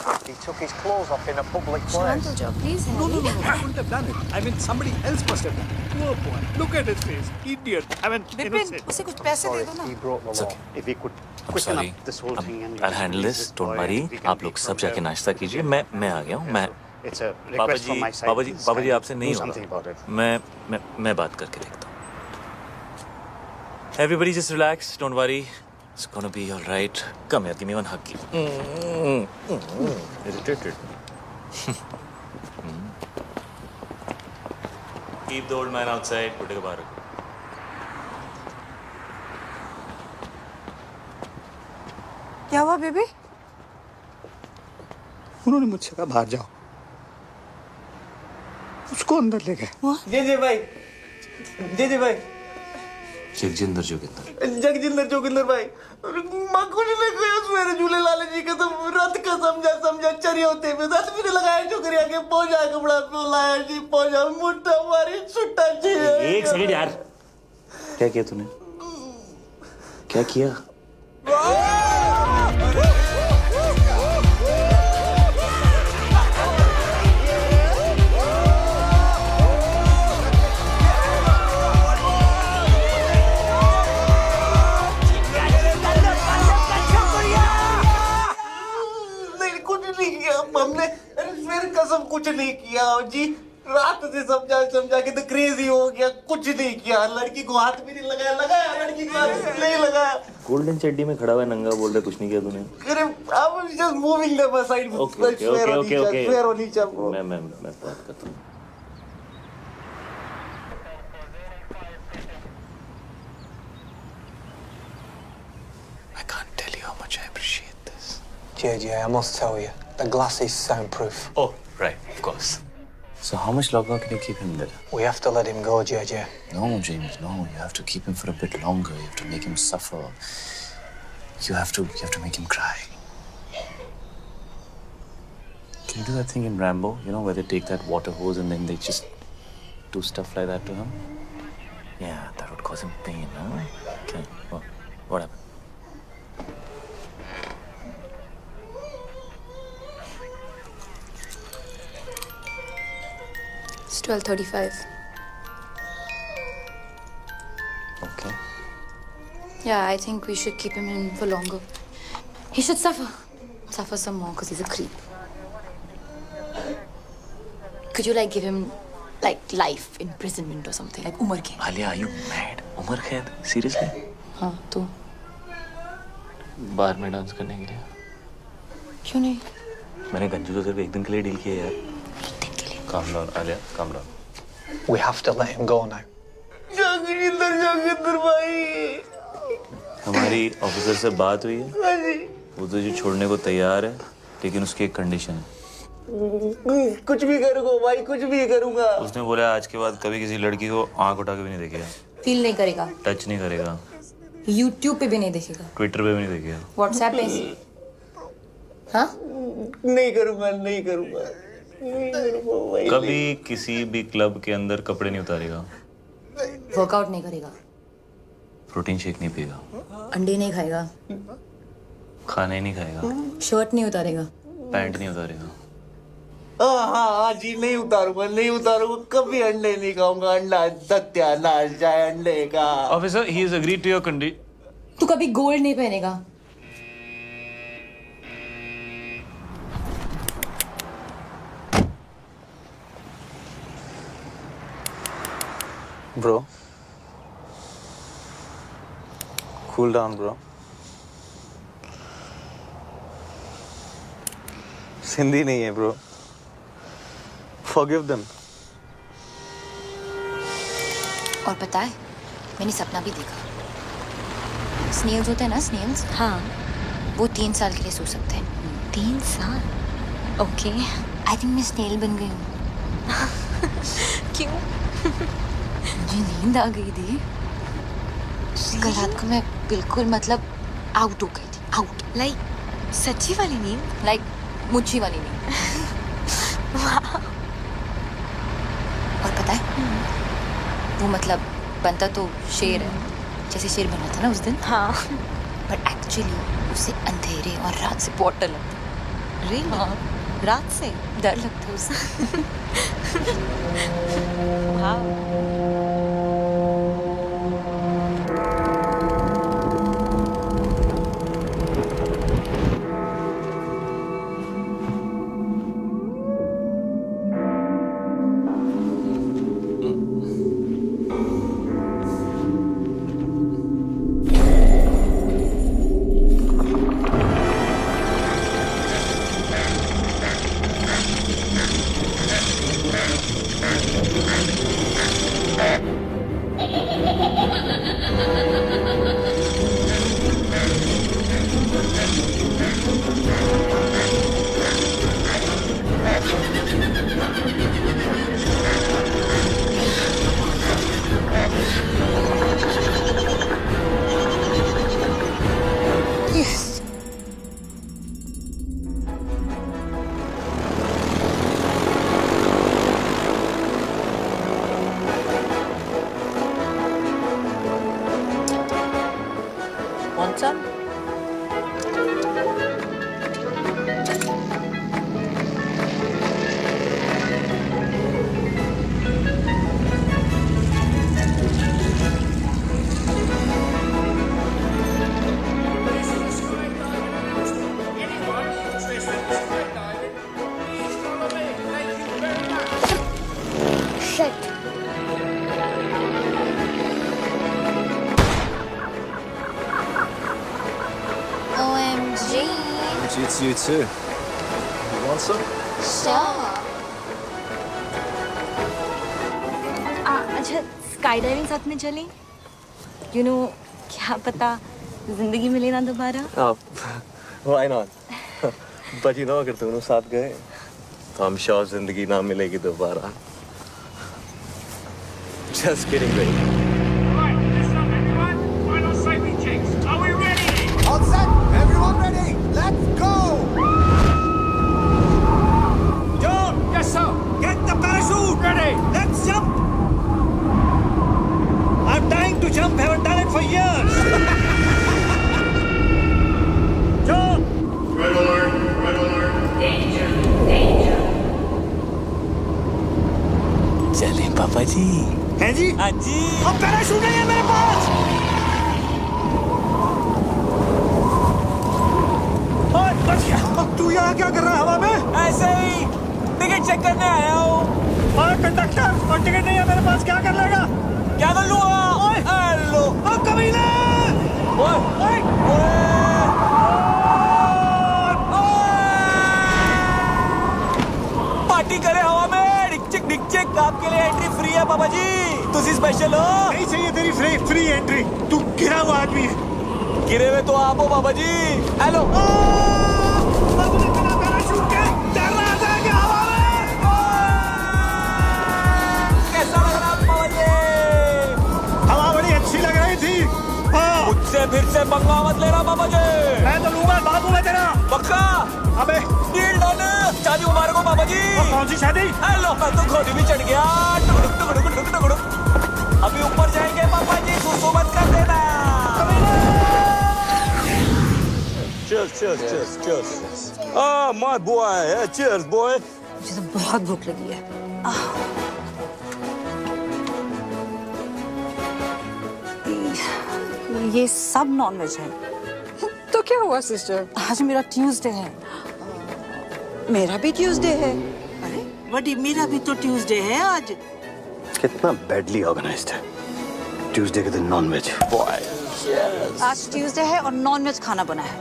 took his clothes off in a public Shant, place. please. No, I wouldn't have done it. I mean, somebody else must have done it. Poor boy. Look at his face. Idiot. I mean, Vipin, innocent. उसे कुछ पैसे दे दो ना। He broke the law. If we could I'm quicken sorry. up this whole thing and I'll handle this. Don't worry. आप लोग सब जाके नाश्ता कीजिए। मैं आ गया हूँ। It's a पापा request ji from my side. पापा जी आपसे नहीं Do something about होगा। it. मैं बात करके देखता हूँ। Everybody just relax. Don't worry. It's gonna be all right. Come here. Give me one hug. Irritated. Keep the old man outside. Put it back. क्या हुआ बेबी? उन्होंने मुझसे कहा बाहर जाओ, उसको अंदर ले गए। जी भाई, जी भाई, जगजिंदर जोगिंदर। जगजिंदर जोगिंदर भाई, मां कुछ नहीं कहा सवेरे झूले लाल जी के तो रात का समझा चरी होते पे रात भी लगाया छोकरिया के पहुंचा कपड़ा लाया जी पहुंचा मुट्ठा मारी छुट्टा जी। एक सेकंड यार, क्या किया तूने? क्या किया? हमने फिर कसम कुछ नहीं किया जी, रात से समझा के तो क्रेजी हो गया, कुछ नहीं किया, लड़की को हाथ भी नहीं लगाया लड़की को हाथ नहीं लगाया। गोल्डन चड्डी में खड़ा हुआ नंगा बोल रहे कुछ नहीं किया तूने? अरे I was just moving them aside. Okay. Fair on each other. मैं बात करता हूँ। I can't tell you how much I appreciate this. JJ, I must tell you, the glass is soundproof. Oh, right, of course. So how much longer can you keep him there? We have to let him go, JJ. No, James, no. You have to keep him for a bit longer. You have to make him suffer. You have to make him cry. Can you do that thing in Rambo? You know, where they take that water hose and then they just do stuff like that to him? Yeah, that would cause him pain, huh? Okay, what happened? It's 12:35. Okay. Yeah, I think we should keep him in for longer. He should suffer some more because he's a creep. Could you give him life imprisonment or something, like Umar Khaid? Alia, are you mad? Umar Khaid? Seriously? हाँ तो बार में dance करने के लिए? क्यों नहीं? मैंने गंजू को सिर्फ एक दिन के लिए डील किया यार। Calm down, Alia. Calm down. We have to let him go now. जगजिंदर भाई, हमारी ऑफिसर से बात हुई है। वो तुझे छोड़ने को तैयार है, लेकिन उसकी एक कंडीशन है। कुछ भी करूँगा भाई, कुछ भी करूँगा। उसने बोला आज के बाद कभी किसी लड़की को आंख उठा के भी नहीं देखेगा। फील नहीं करेगा। टच नहीं करेगा। YouTube पे भी नहीं देखेगा। ट्विटर पे भी नहीं देखेगा। WhatsApp पे? हाँ? नहीं करूँगा भाई। कभी किसी भी क्लब के अंदर कपड़े नहीं उतारेगा। वर्कआउट नहीं करेगा। प्रोटीन शेक नहीं पिएगा। अंडे नहीं खाएगा। खाना ही नहीं खाएगा। शर्ट नहीं उतारेगा। पैंट नहीं उतारेगा। हाँ जी, नहीं उतारूंगा, कभी अंडे नहीं खाऊंगा। अंडा सत्यानाश जाए अंडे का। Officer, he has agreed to your condition. तू कभी गोल्ड नहीं पहनेगा। Bro, cool down, bro. Sindhi नहीं है, bro. Forgive them. और पता है, मैंने सपना भी देखा। स्नेल्स होते हैं ना, स्नेल्स? हाँ। वो 3 साल के लिए सो सकते हैं। 3 साल? ओके। आई थिंक मैं स्नेल बन गई हूँ। क्यों? मुझे नींद आ गई थी। कल रात को मैं बिल्कुल आउट हो गई थी। आउट। सच्ची वाली नींद? मुच्छी वाली नींद। और पता है वो मतलब बनता तो शेर है, जैसे शेर बना था ना उस दिन। हाँ। पर एक्चुअली उसे अंधेरे और रात से बहुत डर लगता। रियली? हाँ। रात से डर लगता है उसे। हाँ। It's you too. You want some? Sure. अच्छा स्काई डाइविंग साथ में चलें? You know क्या पता जिंदगी मिले ना दोबारा? Why not? But you know अगर दोनों साथ गए तो I'm sure जिंदगी ना मिलेगी दोबारा. Just kidding, baby. Alright, listen up everyone. Final safety checks. Are we ready? All set. Everyone ready? Let's go. John! Yes, sir. Get the parachute ready. Let's jump. I'm dying to jump. Haven't done it for years. John! Red alert. Red alert. Danger. Danger. चलें पापा जी। हैं जी? हाँ जी। अब parachute नहीं है मेरे पास। तू यहाँ क्या कर रहा है हवा में? ऐसे ही टिकट चेक करने आया हूँ। और कंडक्टर और टिकट नहीं है मेरे पास, क्या कर लेगा? क्या कर लूँगा? हेलो, कमीने! पार्टी करे हवा में, डिक चिक आपके लिए एंट्री फ्री है पापा जी। तुसी स्पेशल हो? नहीं चाहिए तेरी फ्री एंट्री। तू गिरा हुआ आदमी है। गिरे हुए तो आप हो पापा जी। हेलो। मुझसे फिर से पंगा मत लेना पापा जी। मैं तो लूंगा, बाबू है तेरा। पक्का? अबे डील डन। शादी मुबारक हो पापा जी। कौन सी शादी? हेलो, मैं तो घोड़ी भी चढ़ गया। टुकड़ुक। अभी ऊपर जाएंगे पापा जी, सुसु मत कर देना। Cheers. Ah, my boy. Cheers, boy. मुझे तो बहुत भूख लगी है। ये सब नॉनवेज है। तो क्या हुआ सिस्टर? आज मेरा ट्यूसडे है। मेरा भी ट्यूसडे है। अरे बड़ी, मेरा भी तो ट्यूसडे है आज। कितना बैडली ऑर्गेनाइज्ड है। ट्यूसडे के दिन नॉनवेज। आज ट्यूसडे है और नॉनवेज खाना बना है।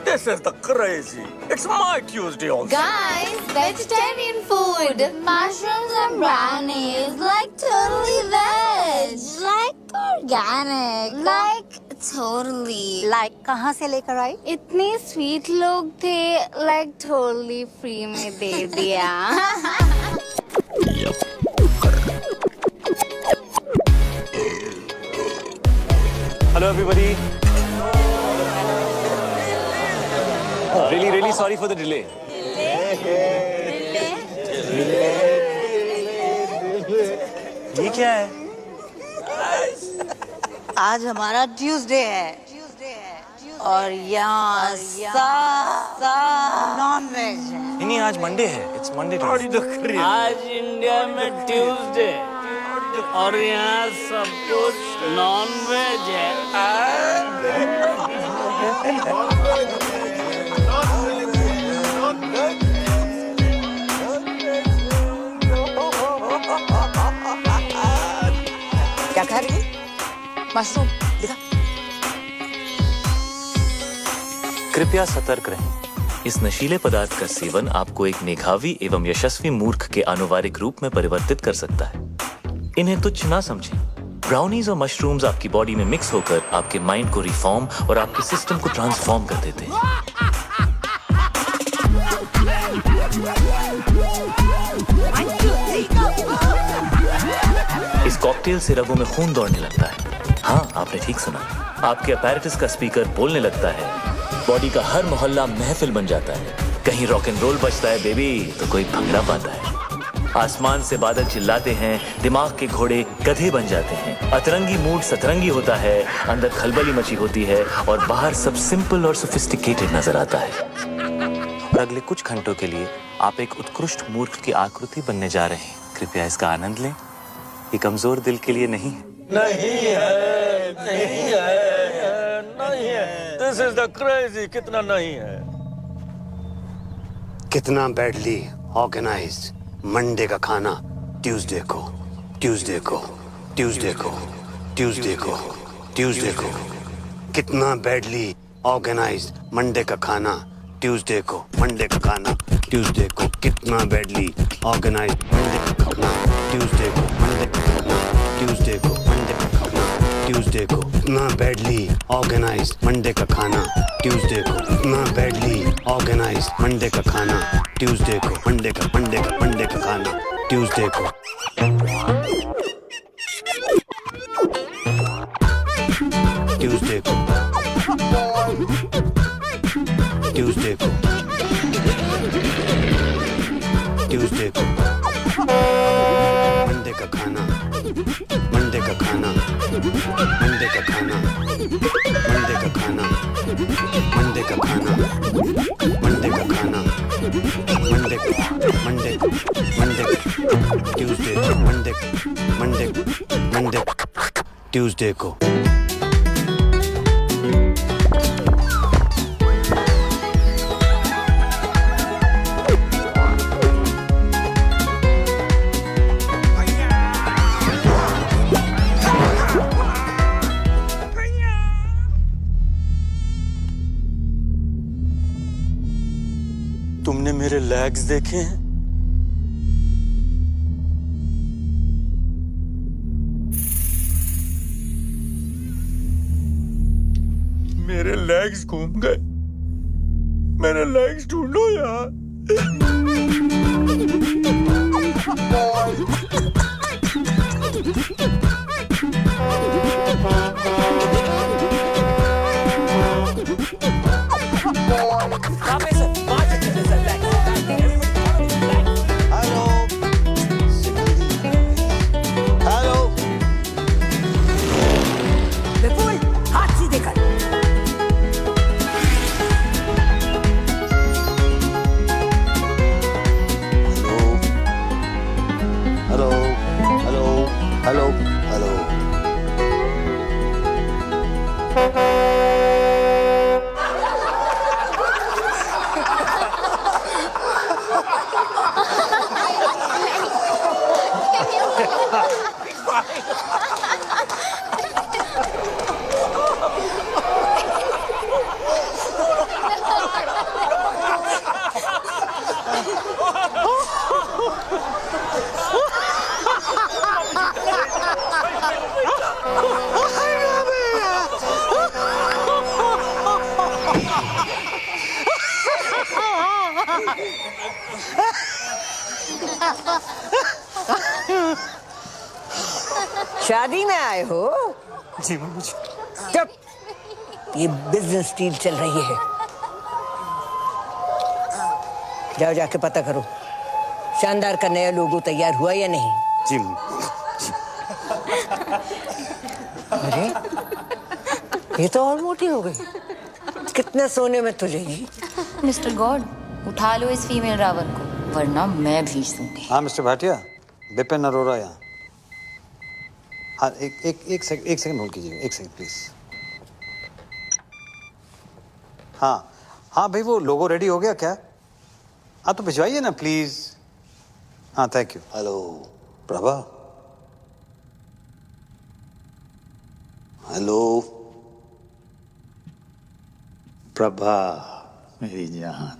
This is the crazy. It's my Tuesday also. Guys, vegetarian food. Mushrooms and brownies. Like totally veg. Like organic. Like totally. Like कहाँ से लेकर आई? इतने स्वीट लोग थे, like totally free में दे दिया। Hello everybody. Really sorry for the delay. ये क्या है? आज हमारा ट्यूसडे है और यहाँ नॉन वेज है। नहीं, आज मंडे है। It's Monday. आज इंडिया में ट्यूसडे और यहाँ सब कुछ नॉन वेज है। क्या खा रही है? मशरूम दिखा। कृपया सतर्क रहें। इस नशीले पदार्थ का सेवन आपको एक मेधावी एवं यशस्वी मूर्ख के आनुवारिक रूप में परिवर्तित कर सकता है। इन्हें तुच्छ ना समझें। ब्राउनीज और मशरूम्स आपकी बॉडी में मिक्स होकर आपके माइंड को रिफॉर्म और आपके सिस्टम को ट्रांसफॉर्म कर देते हैं। इस कॉकटेल से रगों में खून दौड़ने लगता है। हाँ, आपने ठीक सुना। आपके अपैरेटस का स्पीकर बोलने लगता है। बॉडी का हर मोहल्ला महफिल बन जाता है। कहीं रॉक एंड रोल बजता है बेबी तो कोई भंगड़ा पाता है। आसमान से बादल चिल्लाते हैं, दिमाग के घोड़े गधे बन जाते हैं। अतरंगी मूड सतरंगी होता है, अंदर खलबली मची होती है और बाहर सब सिंपल और सोफिस्टिकेटेड नजर आता है। और अगले कुछ घंटों के लिए आप एक उत्कृष्ट मूर्ख की आकृति बनने जा रहे हैं। कृपया इसका आनंद लें। ये कमजोर दिल के लिए नहीं है। नहीं है। This is the crazy. कितना नहीं है? कितना बैडली ऑर्गेनाइज्ड मंडे का खाना ट्यूसडे को कितना बैडली ऑर्गेनाइज्ड मंडे का खाना ट्यूसडे को कितना बैडली ऑर्गेनाइज्ड मंडे का खाना ट्यूसडे को कितना बैडली ऑर्गेनाइज्ड मंडे का खाना ट्यूसडे को कितना बैडली ऑर्गेनाइज्ड मंडे का खाना ट्यूसडे को मंडे का खाना ट्यूसडे को मंडे का खाना ट्यूसडे को तुमने मेरे लेग्स देखे हैं? मेरे लेग्स घूम गए। मेरे लेग्स ढूंढो यार। विपुल, हाथ सीधे कर। हेलो शादी में आए हो? जी मम्मी जी। चुप। ये बिजनेस डील चल रही है। जाओ जाके पता करो शानदार का नया लोगो तैयार हुआ या नहीं? जी। अरे ये तो और मोटी हो गई। कितने सोने में तुलेगी? मिस्टर गॉड, उठा लो इस फीमेल रावण को, वरना मैं भेज दूंगी। हाँ मिस्टर भाटिया, बिपिन अरोड़ा यहाँ। हाँ एक सेकंड होल्ड कीजिए, एक सेकंड प्लीज। हाँ भाई, वो लोगो रेडी हो गया क्या? हाँ तो भिजवाइए ना प्लीज। हाँ thank you. Hello Prabha. Hello Prabha मेरी जान।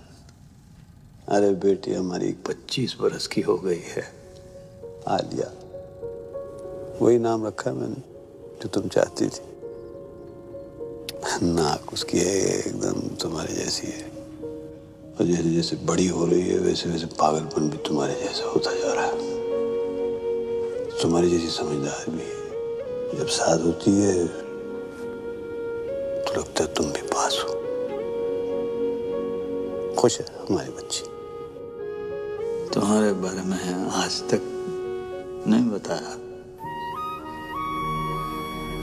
अरे बेटी हमारी 25 बरस की हो गई है, आलिया। वही नाम रखा है मैंने जो तुम चाहती थी। नाक उसकी है एकदम तुम्हारे जैसी है, और जैसे जैसे बड़ी हो रही है वैसे वैसे पागलपन भी तुम्हारे जैसा होता जा रहा है। तुम्हारी जैसी समझदार भी है। जब साथ होती है तो लगता है तुम भी पास हो। खुश है हमारी बच्ची। तुम्हारे बारे में आज तक नहीं बताया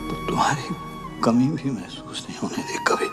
तो तुम्हारी कमी भी महसूस नहीं होने दी कभी।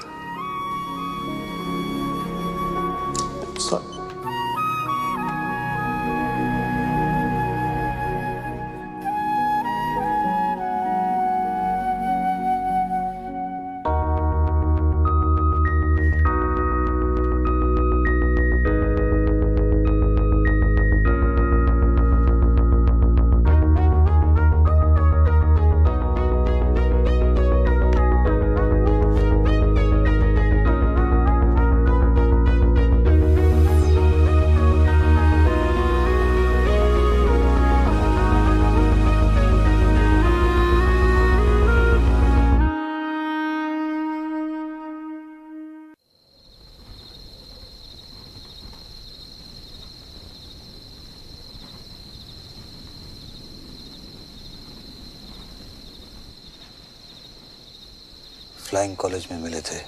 फ्लाइंग कॉलेज में मिले थे।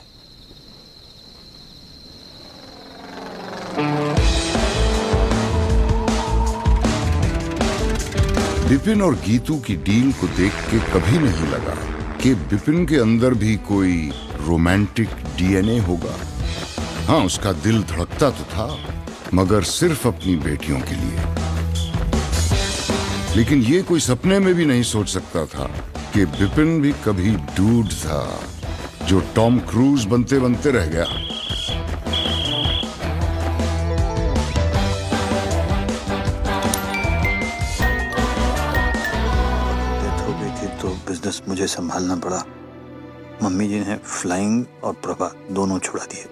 बिपिन और गीतू की डील को देख के कभी नहीं लगा कि बिपिन के अंदर भी कोई रोमांटिक डीएनए होगा। हाँ, उसका दिल धड़कता तो था, मगर सिर्फ अपनी बेटियों के लिए। लेकिन ये कोई सपने में भी नहीं सोच सकता था कि बिपिन भी कभी डूड था जो टॉम क्रूज बनते बनते रह गया। डेथ हो गई थी तो बिजनेस मुझे संभालना पड़ा। मम्मी जी ने फ्लाइंग और प्रभा दोनों छुड़ा दिए।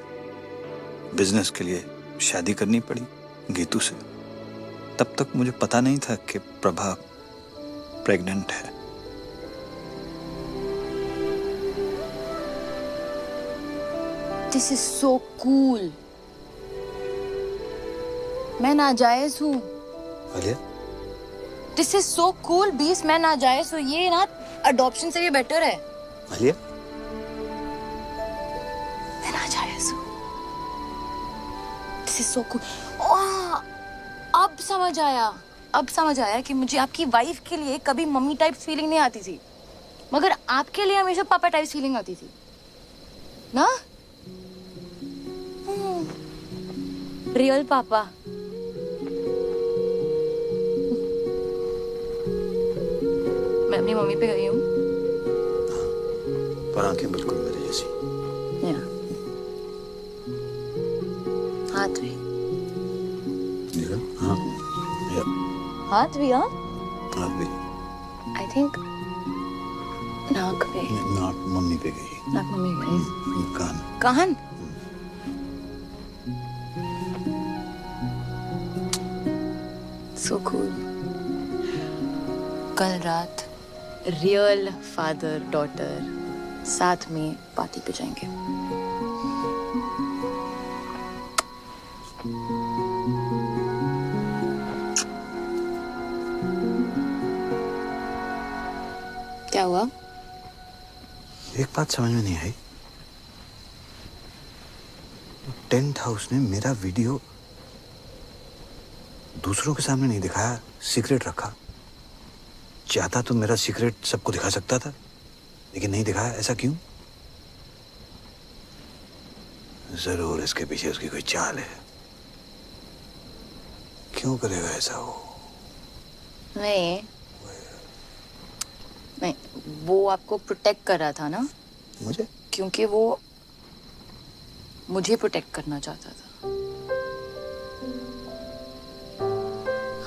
बिजनेस के लिए शादी करनी पड़ी गीतू से। तब तक मुझे पता नहीं था कि प्रभा प्रेग्नेंट है। This is so cool. मैं नाजायज हूँ। Alia? This is so cool, 20 मैं नाजायज हूँ। ये ना अडॉप्शन से भी बेटर है। आलिया? मैं नाजायज हूँ। This is so cool. ओह, अब समझ आया। अब समझ आया कि मुझे आपकी वाइफ के लिए कभी मम्मी टाइप फीलिंग नहीं आती थी, मगर आपके लिए हमेशा पापा टाइप फीलिंग आती थी ना? रियल पापा। मैं अपनी मम्मी पे गई हूँ। पर आंखें बिल्कुल मेरी जैसी। हाथ भी। हाँ। हाथ भी? हाँ, हाथ भी। आई थिंक नाक पे। नाक मम्मी पे गई। नाक मम्मी पे गई। कान। कान? So cool. कल रात रियल फादर डॉटर साथ में पार्टी पे जाएंगे। क्या हुआ? एक बात समझ में नहीं आई। टेंट हाउस ने मेरा वीडियो दूसरों के सामने नहीं दिखाया, सीक्रेट रखा। चाहता तो मेरा सीक्रेट सबको दिखा सकता था, लेकिन नहीं दिखाया। ऐसा क्यों? जरूर इसके पीछे उसकी कोई चाल है। क्यों करेगा ऐसा वो? नहीं, वो आपको प्रोटेक्ट कर रहा था ना। मुझे? क्योंकि वो मुझे प्रोटेक्ट करना चाहता था।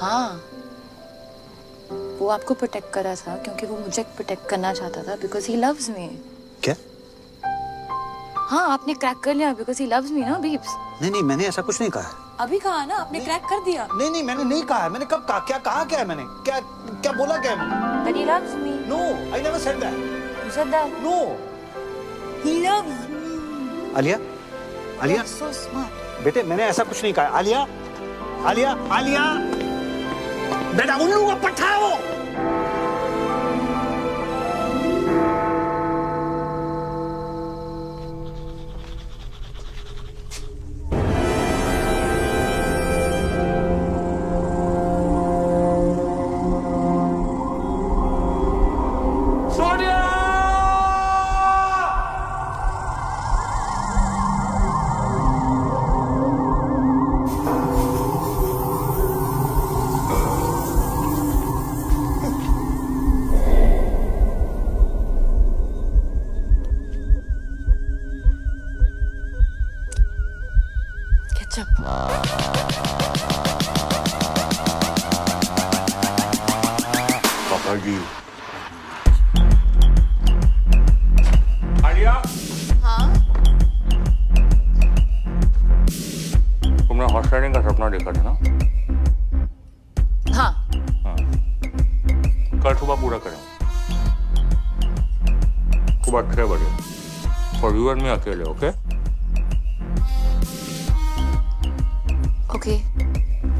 हाँ, वो आपको प्रोटेक्ट कर रहा था क्योंकि वो मुझे प्रोटेक्ट करना चाहता था, बिकॉज ही लव्स मी। क्या? हाँ, आपने क्रैक कर लिया बिकॉज ही लव्स मी ना बीब्स। नहीं, मैंने ऐसा कुछ नहीं कहा। अभी कहा ना, आपने क्रैक कर दिया। नहीं, मैंने नहीं कहा। मैंने कब कहा? क्या कहा? क्या है मैंने? क्या बोला? क्या है मैंने? That he loves me. No, I never said that. You said that. No. He loves me. Alia, You're so smart. बेटे, मैंने ऐसा कुछ नहीं कहा। आलिया, बेटा उल्लू का पट्टा है वो। पापा जी। आलिया। हाँ? तुमने हॉर्स राइडिंग का सपना देखा था ना? हाँ। कल सुबह पूरा करें। सुबह 6 बजे। और यू एंड मी अकेले, ओके? ओके।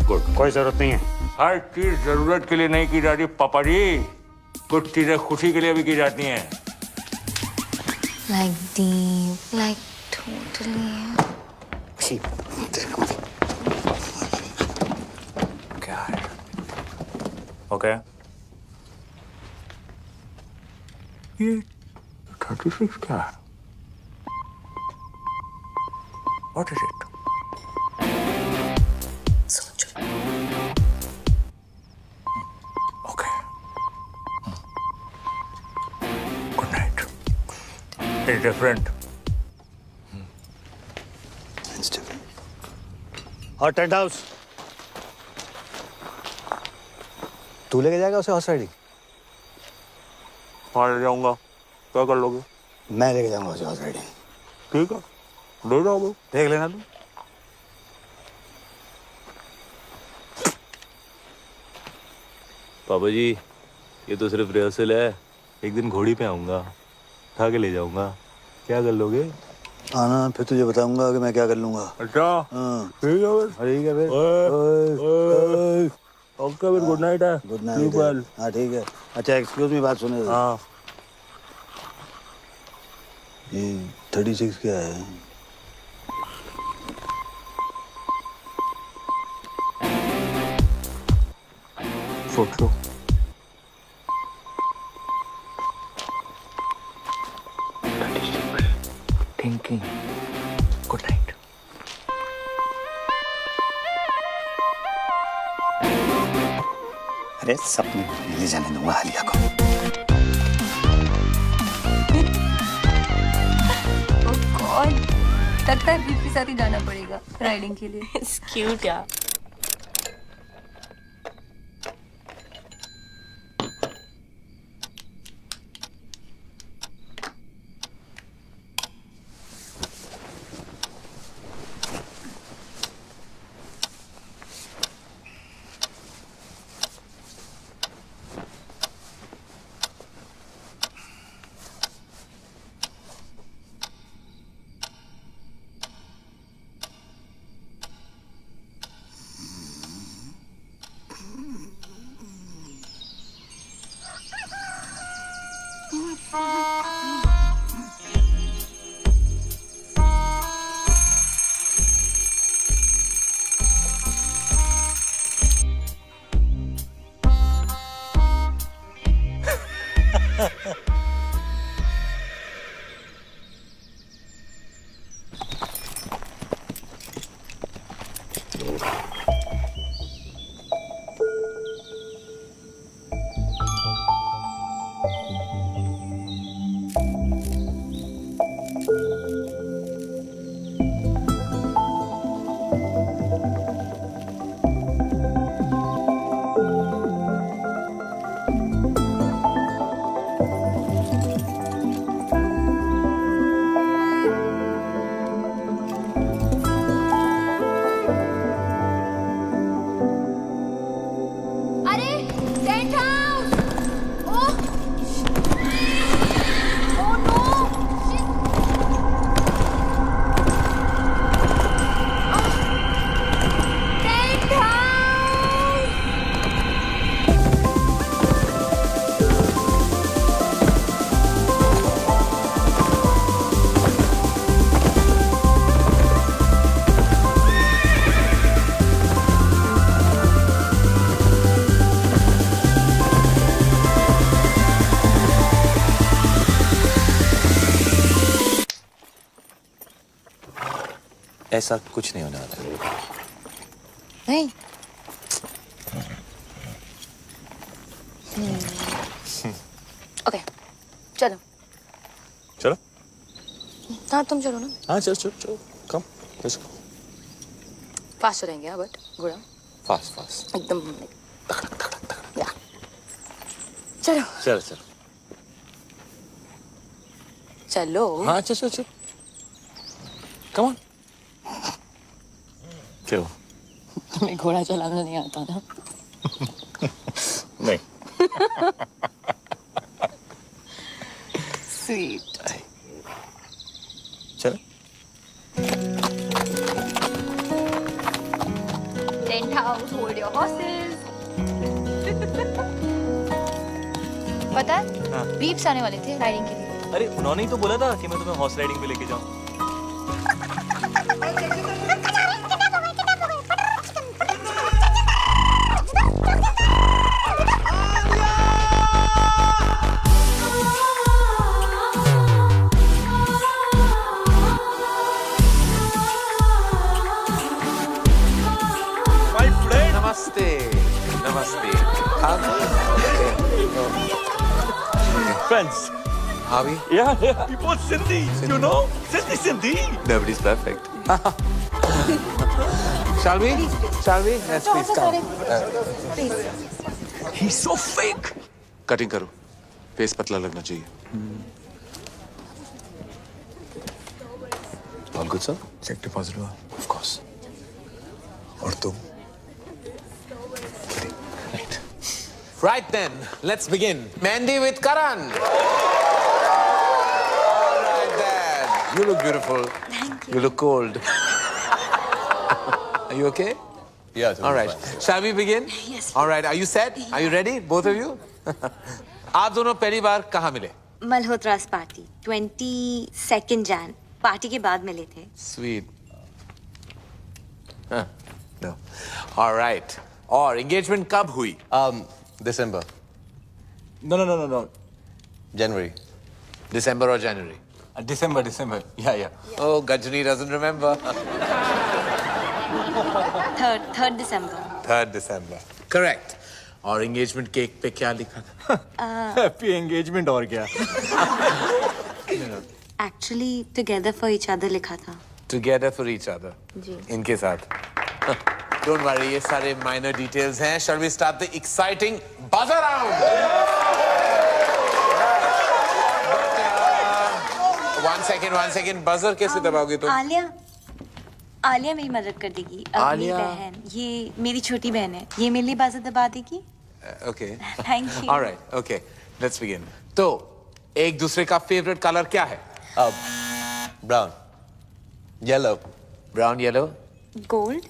गुड। कोई जरूरत नहीं है। हर चीज जरूरत के लिए नहीं की जाती पापा जी, कुछ चीजें खुशी के लिए भी की जाती हैं। Like deep, like totally. क्या है? ओके। ये 36 क्या है? What is it? It's different. It's different. और टेंट हाउस तू लेके जाएगा उसे हॉर्स राइडिंग? हाँ, ले जाऊंगा। क्या कर लोगे? मैं लेके जाऊंगा उसे हॉर्स राइडिंग। ठीक है, ले जाओ। देख लेना तू। पापा जी, ये तो सिर्फ रिहर्सल है। एक दिन घोड़ी पे आऊंगा, उठा के ले जाऊंगा। क्या कर लोगे? आना, फिर तुझे बताऊंगा कि मैं क्या कर लूंगा। अच्छा। हाँ ठीक है फिर। ओके फिर, गुड नाइट है। Good night. हाँ ठीक है। अच्छा एक्सक्यूज मी, बात सुने। हाँ। ये 36 क्या है? सोच लो। Thinking. Good night. अरे सपने ले जाने दूंगा आलिया को। Oh God, लगता है बीच के साथ ही जाना पड़ेगा राइडिंग के लिए। It's cute यार। ऐसा कुछ नहीं होने वाला है। नहीं। ओके, चलो। चलो। हाँ तुम चलो ना। हाँ चलो चलो चलो, कम, लेट्स गो। फास्ट चलेंगे हाँ, बट गुड़ा। Fast fast. एकदम। या। चलो। चलो चलो। चलो। हाँ चलो चलो चलो। Come on. क्यों? तुम्हें घोड़ा चलाना नहीं आता ना? नहीं। स्वीट। चलो। Tent house, hold your horses. पता है? हाँ। बीप्स आने वाले थे राइडिंग के लिए। अरे उन्होंने ही तो बोला था कि मैं तुम्हें हॉर्स राइडिंग पे लेके जाऊं। Namaste. Namaste. Friends. Harvey? Yeah, yeah. We both Sindhi. You know? Sindhi. Nobody's perfect. Shall we? Shall we? Yes, please come. He's so fake. Cutting करो. Face पतला लगना चाहिए. All good, sir? Check deposit हुआ. Of course. और तुम? Right then, let's begin. Mandy with Karan. All right then. You look beautiful. Thank you. You look cold. Are you okay? Yeah. All right. Shall we begin? Yes. All right. Are you set? Are you ready? Both of you? आप दोनों पहली बार कहाँ मिले? मल्होत्रास party 22 Jain party के बाद मिले थे। Sweet. Huh. No. All right. और engagement कब हुई? December. No. January. December or January? December. Yeah. Oh, Gajni doesn't remember. 3rd December। 3rd December. Correct. और engagement cake पे क्या लिखा था? Happy engagement और क्या? Actually together for each other लिखा था। Together for each other. जी। इनके साथ. Don't worry, ये सारे minor details हैं. Shall we start the exciting buzzer round? One second. Buzzer कैसे दबाओगे तुम? आलिया मेरी मदद कर देगी। अब मेरी बहन, ये मेरी छोटी बहन है। ये मेरे लिए बuzzer दबा देगी। Okay. Thank you. All right. Okay. Let's begin. तो एक दूसरे का favorite color क्या है? Brown. Yellow. Brown, yellow. Gold?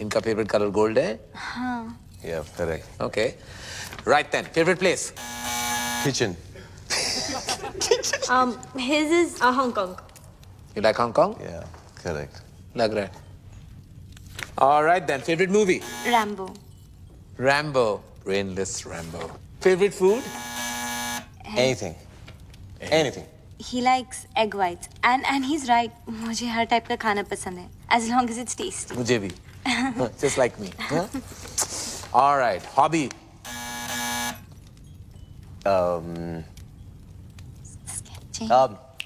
इनका favorite color gold है? हाँ। Yeah, correct. Okay. Right then. Favorite place? Kitchen. His is Hong Kong. You like Hong Kong? Yeah, correct. लग रहा है. All right then. Favorite movie? Rambo. Rambo. Brainless Rambo. Favorite food? Anything. Anything. He likes egg whites and he's right. मुझे हर type का खाना पसंद है as long as it's tasty. मुझे भी. Just like me. Huh? All right. Hobby?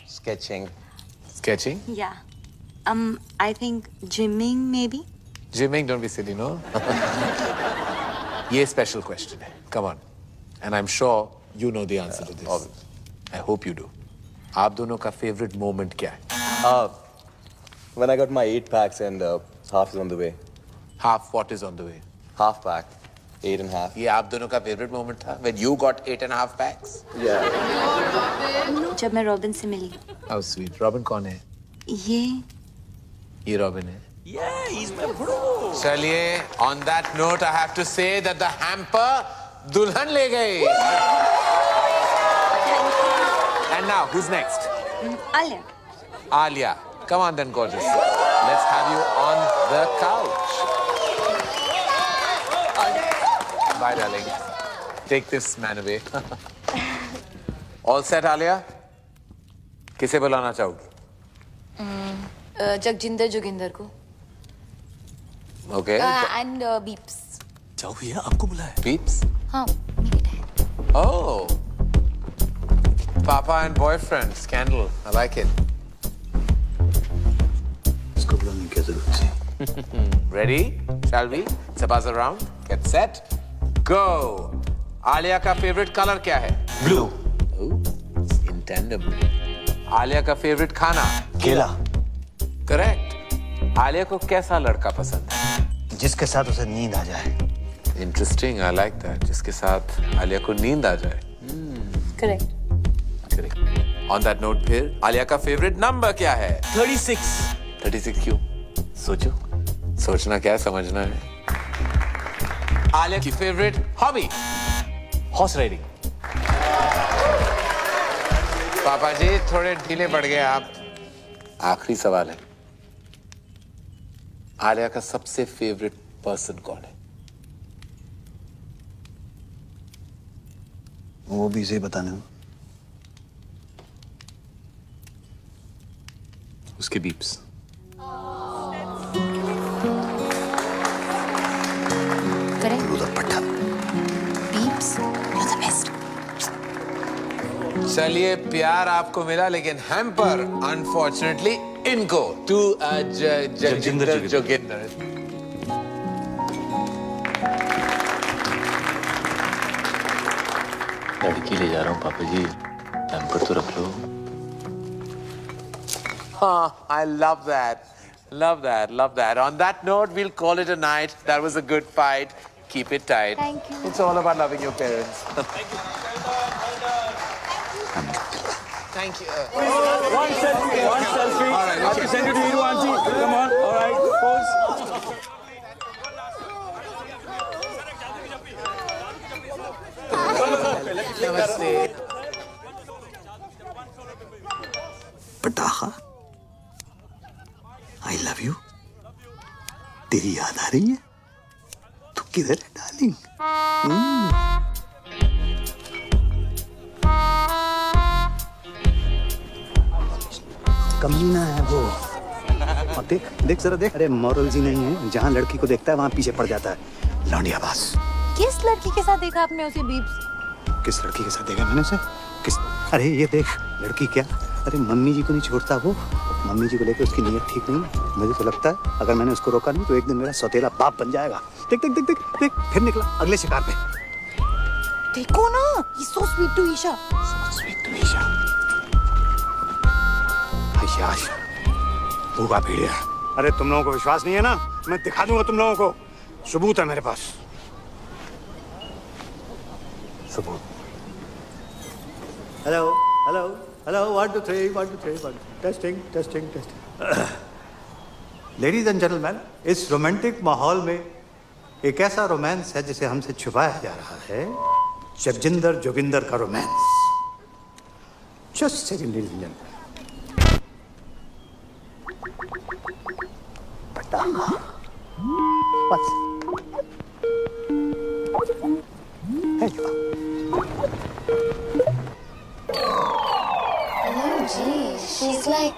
Sketching. Sketching? Yeah. I think gymming maybe. Gymming, don't be silly, no? ये special question है. Come on. And I'm sure you know the answer to this. Obviously. I hope you do. आप दोनों का favorite moment क्या है? When I got my 8 packs and half is on the way. Half what is on the way? Half pack. 8.5. ये आप दोनों का favorite moment था? When you got 8.5 packs? Yeah. जब मैं रॉबिन से मिली। How sweet. Robin कौन है? ये Robin है? Yeah, he's my bro. चलिए, on that note, I have to say that the hamper दुल्हन ले गई. And now, who's next? Alia. Alia. Come on then, gorgeous. Let's have you on the couch. Bye, darling. Take this man away. All set, Alia? किसे बुलाना चाहोगी? जगजिंदर जोगिंदर को। Okay. And beeps. जाओ भैया, आपको बुलाया। Beeps? हाँ, मेरे dad. Oh. Papa and boyfriend scandal. I like it. इसको बुलाने की क्या जरूरत थी? Ready? Shall we? It's a buzz around. Get set. Go. Alia का favorite color क्या है? Blue. Oh, in tandem. Alia का favorite खाना? केला। Correct. आलिया को कैसा लड़का पसंद है? जिसके साथ उसे नींद आ जाए। Interesting. I like that. जिसके साथ आलिया को नींद आ जाए। Correct. Correct. On that note फिर आलिया का favorite number क्या है? 36. 36 क्यों? सोचो। सोचना क्या है, समझना है। आलिया की favorite hobby? Horse riding. पापा जी थोड़े ढीले पड़ गए आप। आखिरी सवाल है, आलिया का सबसे फेवरेट पर्सन कौन है? वो भी इसे बताने हो। उसके बीप्स। Correct. उधर पट्टा। Beeps. You're the best. चलिए प्यार आपको मिला, लेकिन हैम्पर अनफॉर्चुनेटली इनको टू जगजिंदर जोगिंदर। लड़की ले जा रहा हूँ पापा जी, हैम्पर तो रख लो। हाँ, I love that. Love that, love that. On that note, we'll call it a night. That was a good fight. Keep it tight. Thank you. It's all about loving your parents. Thank you. One selfie. All right, I have to send it to you, auntie. Come on. All right, pose. Namaste. पटाखा, I love you. तेरी याद आ रही है? तू किधर है darling? कमीना है वो। और देख देख जरा देख, अरे मॉरल्स ही नहीं है, जहाँ लड़की को देखता है वहाँ पीछे पड़ जाता है। लौंडिया बास। किस लड़की के साथ देखा आपने उसे बीप्स? किस लड़की के साथ देखा मैंने उसे? किस? अरे ये देख, लड़की क्या, अरे मम्मी जी को नहीं छोड़ता वो। मम्मी जी को लेकर उसकी नीयत ठीक नहीं है। मुझे तो लगता है अगर मैंने उसको रोका नहीं तो एक दिन मेरा सौतेला बाप बन जाएगा। देख देख देख देख देख, फिर निकला अगले शिकार पे। देखो ना, he's so sweet to Isha. Sweet to Isha. आश भूखा भेड़िया। अरे तुम लोगों को विश्वास नहीं है ना, मैं दिखा दूंगा तुम लोगों को। सबूत है मेरे पास, सबूत। Hello hello hello, 1 2 3 1 2 3 1 testing testing testing. Ladies and gentleman, इस रोमांटिक माहौल में एक ऐसा रोमांस है जिसे हमसे छुपाया जा रहा है, जगजिंदर जोगिंदर का romance. Just second ladies and gentleman. पटाखा बस। She's like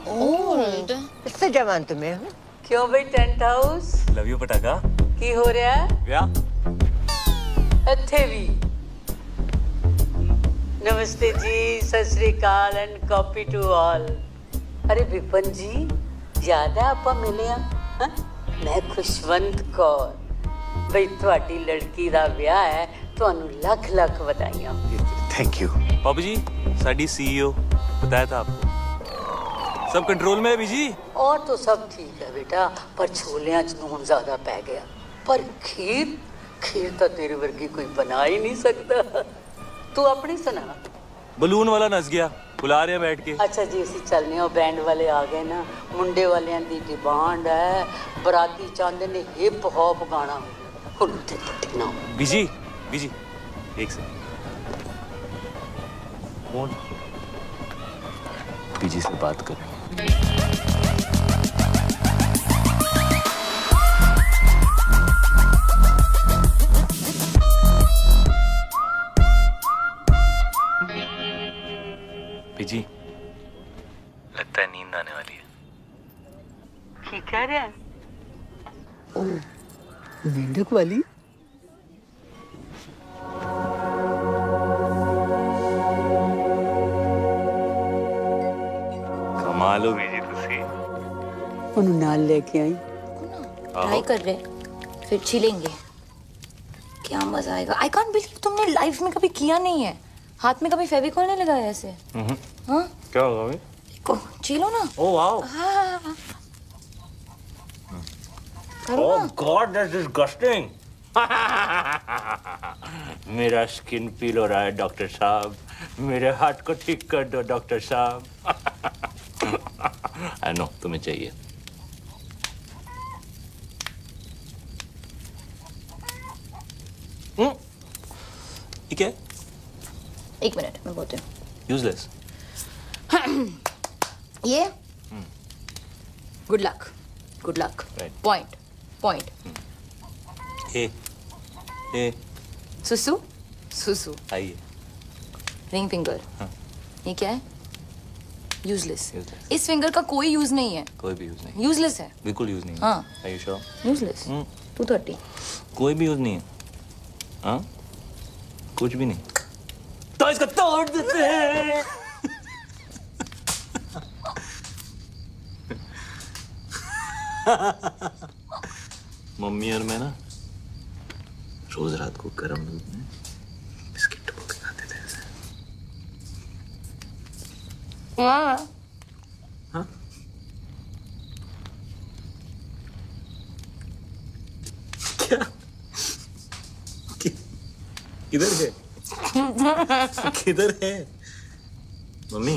old. इससे जवान तुम्हें हूँ। क्यों भाई टेंट हाउस लव यू पटाखा। की हो रहा है? क्या? अच्छे भी। नमस्ते जी, सत श्री अकाल एंड कॉपी टू ऑल। अरे विपन जी, याद है आप मिले हैं? मैं खुशवंत कौर। भाई ਤੁਹਾਡੀ ਲੜਕੀ ਦਾ ਵਿਆਹ ਹੈ, ਤੁਹਾਨੂੰ ਲੱਖ ਲੱਖ ਵਧਾਈਆਂ। Thank you. बाबू जी, साडी सीईओ बताया था आपको, सब कंट्रोल में है बीजी। और तो सब ठीक है बेटा, पर छोलियां च नून ज्यादा पै गया। पर खीर खीर तो तेरे वर्गी कोई बना ही नहीं सकता। तू अपनी सुना। बलून वाला नस गया, बुला रहे हैं बैठ के। अच्छा जी, ਅਸੀਂ ਚੱਲਨੇ ਆ, बैंड वाले आ गए ना। मुंडे वालियां दी डिमांड है, बराती चाहते ने हिप हॉप गाना। ਹੁਣ ਤੇ ਪੱਟੀ ਨਾ। बीजी बीजी एक सेकंड, कौन? बीजी से बात कर। बीजी, लगता है नींद आने वाली है। की कह रहा है? मेंढक वाली? कमाल हो बीजी तुसी। उन्होंने नाल लेके आई। ट्राई कर रहे, फिर छिलेंगे। क्या मजा आएगा। आई कांट बिलीव तुमने लाइफ में कभी किया नहीं है। हाथ में कभी फेविकॉल नहीं लगाया ऐसे? हाँ? क्या होगा भाई? को छिलो ना। Oh wow. हाँ। करो Oh ना। God, that's disgusting. मेरा स्किन पील हो रहा है डॉक्टर साहब। मेरे हाथ को ठीक कर दो डॉक्टर साहब। I know, तुम्हें चाहिए। ठीक है? एक मिनट मैं बोलती हूँ। Useless. ये good luck, good luck. Point point. ए सुसु सुसु। आइए। Ring finger. हाँ। ये क्या है? यूजलेस। इस फिंगर का कोई यूज नहीं है। कोई भी यूज नहीं। यूजलेस है। बिल्कुल यूज नहीं। हाँ। Are you sure? यूजलेस। 230। कोई भी यूज नहीं है। हाँ? कुछ भी नहीं। तो इसको तोड़ देते हैं। मम्मी और मैं ना रोज रात को गर्म दूध में बिस्किट डुबो के खाते थे ऐसे। हाँ। हाँ? क्या? किधर है? किधर है? मम्मी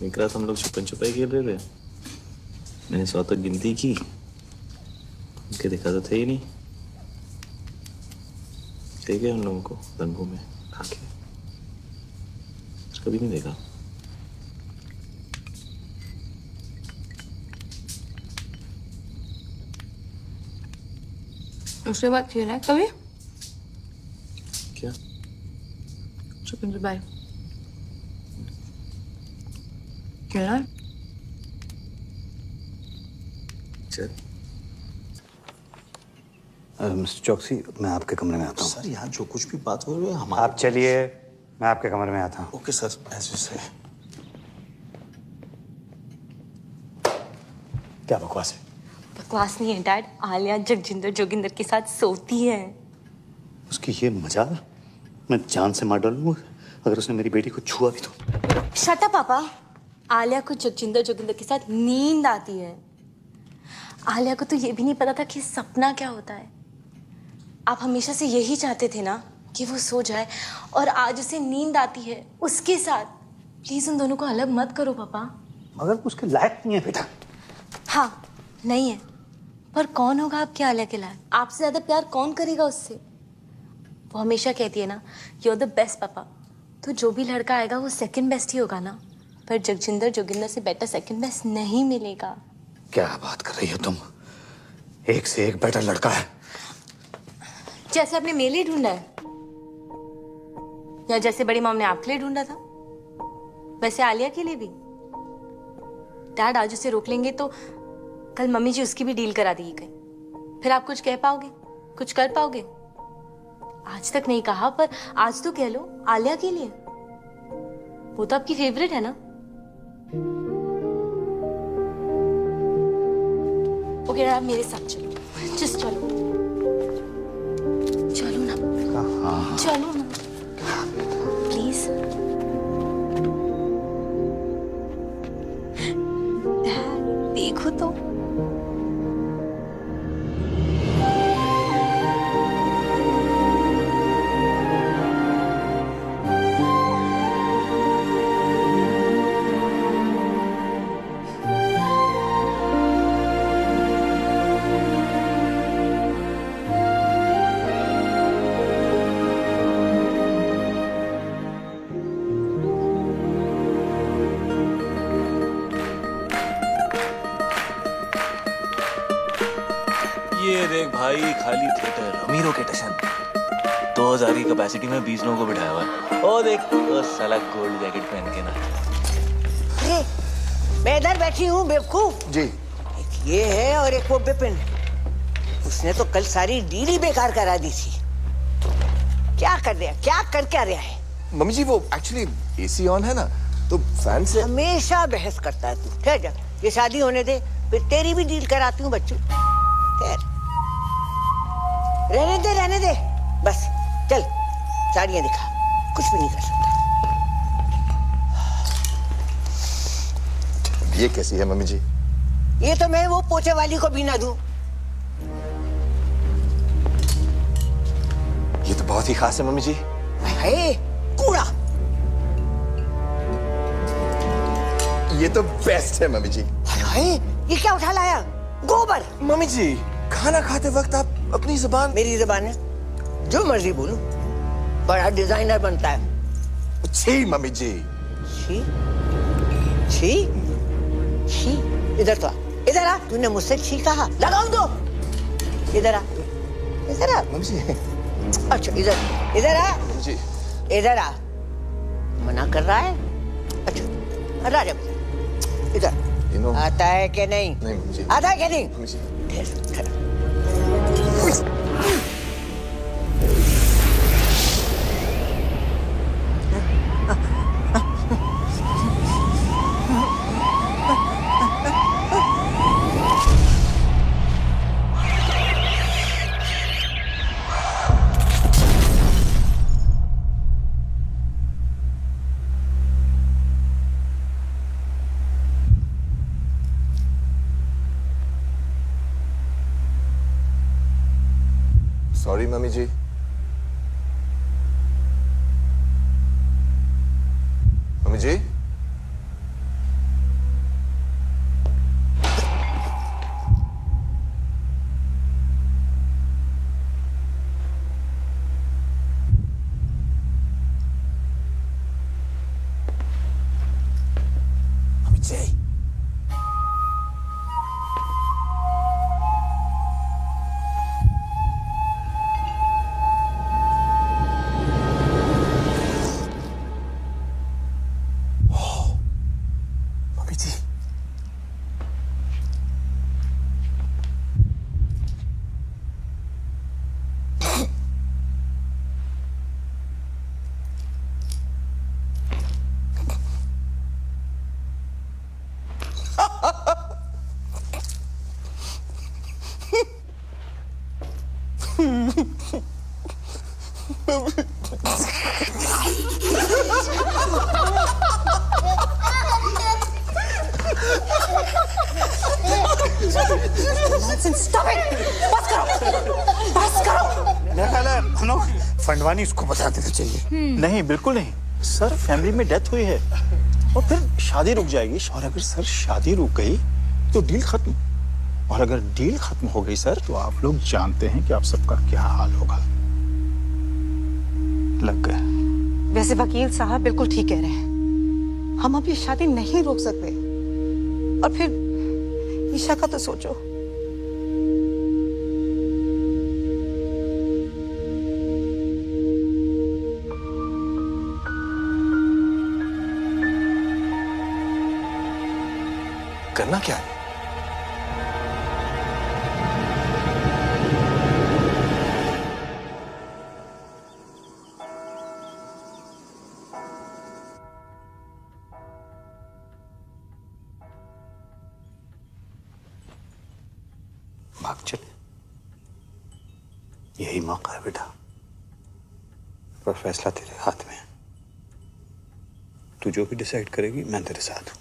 एक रात हम लोग छुपन छुपाई खेल रहे थे। मैंने 100 तक गिनती की, उनके देखा तो थे ही नहीं। ठीक है उन लोगों को दंगों में खा के कभी नहीं देखा। उसके बाद खेला है कभी? क्या? छुपन छुपाई खेला है? चल मिस्टर चौकसी, मैं आपके कमरे में आता हूँ। सर यहाँ जो कुछ भी बात हो रही है हमारे। आप चलिए, मैं आपके कमरे में आता हूँ। ओके सर, ऐसे से। क्या बकवास है? बकवास नहीं है डैड। आलिया जगजिंदर जोगिंदर के साथ सोती है। उसकी ये मजाल मैं जान से मार डालूंगा अगर उसने मेरी बेटी को छुआ भी तो। शट अप पापा। आलिया को जगजिंदर जोगिंदर के साथ नींद आती है। आलिया को तो ये भी नहीं पता था कि सपना क्या होता है। आप हमेशा से यही चाहते थे ना कि वो सो जाए, और आज उसे नींद आती है उसके साथ। प्लीज उन दोनों को अलग मत करो पापा। मगर उसके लायक नहीं है बेटा। हाँ नहीं है, पर कौन होगा आपके आलिया के लायक? आपसे ज्यादा प्यार कौन करेगा उससे? वो हमेशा कहती है ना, यू आर द बेस्ट पापा। तो जो भी लड़का आएगा वो सेकंड बेस्ट ही होगा ना। पर जगजिंदर जोगिंदर से बेटर सेकंड बेस्ट नहीं मिलेगा। क्या बात कर रही हो तुम? एक से एक बेटर लड़का है। जैसे आपने मेरे लिए ढूंढा है, या जैसे बड़ी मॉम ने आपके लिए ढूंढा था, वैसे आलिया के लिए भी। डैड आज उसे रोक लेंगे तो कल मम्मी जी उसकी भी डील करा देगी कहीं। फिर आप कुछ कह पाओगे, कुछ कर पाओगे? आज तक नहीं कहा, पर आज तो कह लो आलिया के लिए। वो तो आपकी फेवरेट है ना। ओके आप मेरे साथ चलो, जस्ट चलो। चलो ना, चलो ना प्लीज। देखो तो ये देख भाई, खाली थिएटर, अमीरों के टशन। 2000 की कैपेसिटी में 20 लोगों को बिठाया हुआ है। ओ देख वो साला गोल्ड जैकेट पहन के ना। अरे मैं इधर बैठी हूँ बेवकूफ। जी। ये है और एक वो बिपिन, उसने तो कल सारी डील ही बेकार करा दी थी। क्या कर रहा, क्या कर क्या रहा है? मम्मी जी वो एक्चुअली एसी ऑन है ना, तो फैन से। हमेशा बहस करता है तू। ठहर जा, ये शादी होने दे, फिर तेरी भी डील कराती हूँ बच्चों। ठहर, रहने दे, बस चल साड़ियाँ दिखा, कुछ भी नहीं कर सकता। ये कैसी है मम्मी जी? ये तो मैं वो पोछे वाली को भी ना दूं। ये तो बहुत ही खास है मम्मी जी। हाय, कूड़ा। ये तो बेस्ट है मम्मी जी। हाय, ये क्या उठा लाया? गोबर। मम्मी जी खाना खाते वक्त आप अपनी जुबान। मेरी जुबान है, जो मर्जी बोलूं। बड़ा डिजाइनर बनता है। छी मम्मी जी। छी? छी? छी? इधर तो आ, इधर आ। तूने मुझसे छी कहा, लगाऊं दो। इधर आ, इधर आ। मम्मी जी। अच्छा इधर आ। मम्मी जी। इधर आ। मना कर रहा है? अच्छा, हटा जा इधर। आता है कि नहीं? नहीं मम्मी जी। आता है कि नहीं? मम्मी जी। सॉरी मम्मी जी। मम्मी जी। मम्मी जी। फंडवानी इसको बता देना चाहिए। नहीं बिल्कुल नहीं सर, फैमिली में डेथ हुई है और फिर शादी रुक जाएगी। और अगर सर शादी रुक गई तो डील खत्म, और अगर डील खत्म हो गई सर तो आप लोग जानते हैं कि आप सबका क्या हाल होगा। लग गए। वैसे वकील साहब बिल्कुल ठीक कह रहे हैं, हम अब ये शादी नहीं रोक सकते। और फिर ईशा का तो सोचो। करना क्या है? भाग चले, यही मौका है बेटा, पर फैसला तेरे हाथ में है। तू जो भी डिसाइड करेगी मैं तेरे साथ हूं।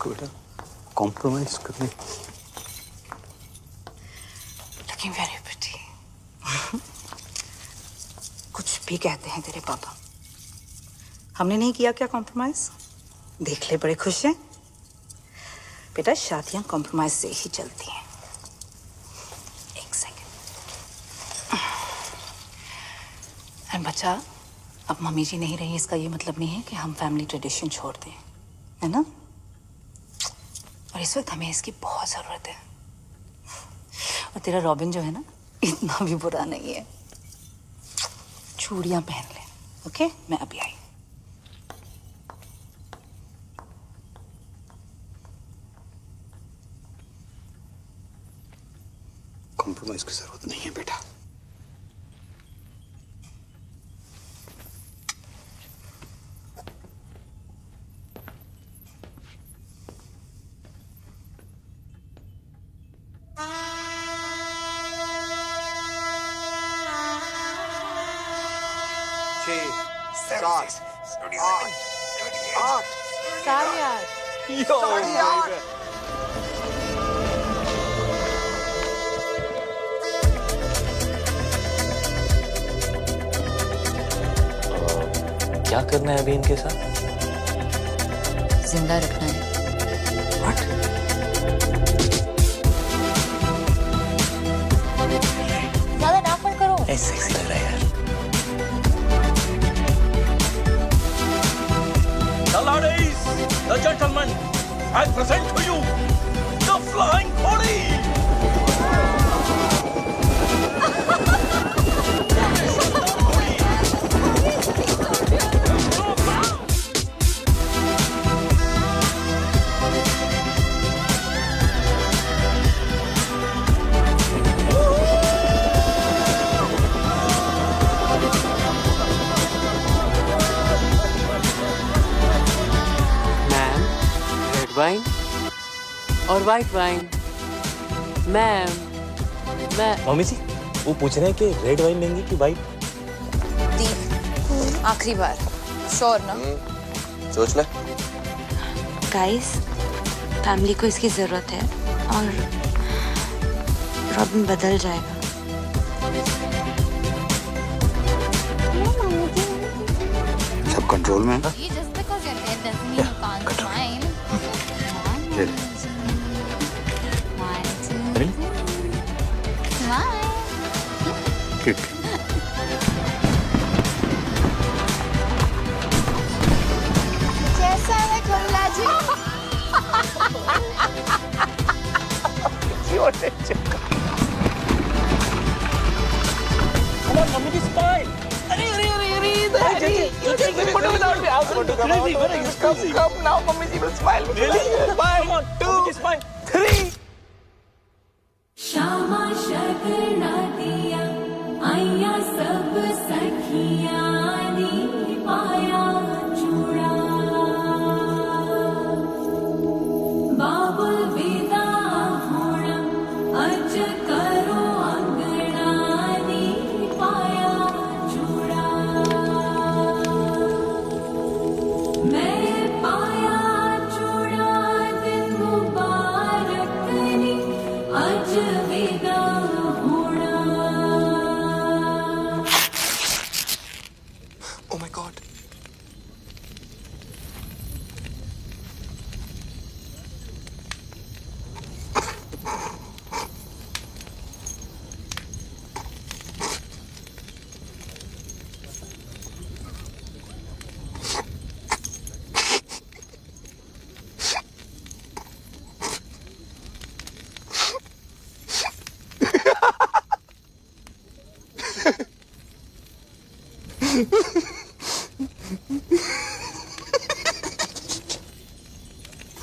बेटा कॉम्प्रोमाइज करने। Looking very pretty. कुछ भी कहते हैं तेरे पापा, हमने नहीं किया क्या कॉम्प्रोमाइज? देख ले, बड़े खुश हैं। बेटा शादियां कॉम्प्रोमाइज से ही चलती हैं। एक सेकंड। और बच्चा, अब मम्मी जी नहीं रही, इसका ये मतलब नहीं है कि हम फैमिली ट्रेडिशन छोड़ दें, है ना? और इस वक्त हमें इसकी बहुत जरूरत है। और तेरा रॉबिन जो है ना, इतना भी बुरा नहीं है। चूड़ियां पहन ले, ओके? मैं अभी आई। कॉम्प्रोमाइज की जरूरत नहीं है बेटा। क्या करना है अभी इनके साथ? जिंदा रखना है। ज्यादा नाक मत करो। सेक्सी लग रहा है यार। The ladies, the gentlemen, I present to you the Flying Khodi. Wine और वाइट वाइन। मैम मम्मी जी वो पूछ रहे हैं कि रेड वाइन लेंगी कि वाइट? आखिरी बार श्योर ना? सोच ले। गाइस फैमिली को इसकी जरूरत है और रॉबिन बदल जाएगा। सब कंट्रोल में है? ठीक। कैसा है कमला जी? Mummy smile. Come now, Mummy ji will smile. Really? Come on, 2, 3. Shyama शगना दिया आया सब सखियां नी पाया चूड़ा बाबुल विदा होना अज करो अंगना नी पाया चूड़ा मैं पाया चूड़ा दिन मुबारक नी अज विदा होना। Oh my God.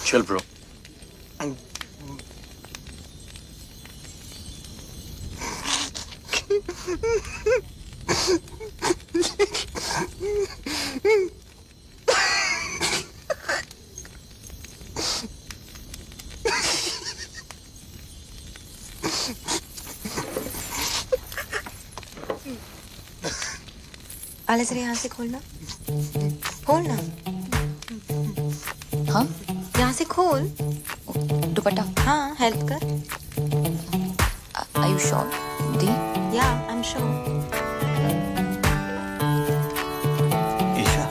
Chill, bro. आले जरा यहाँ से खोलना। खोलना। हाँ यहाँ से खोल। दुपट्टा। हाँ हेल्प कर। Are you sure? The? Yeah, I'm sure. Isha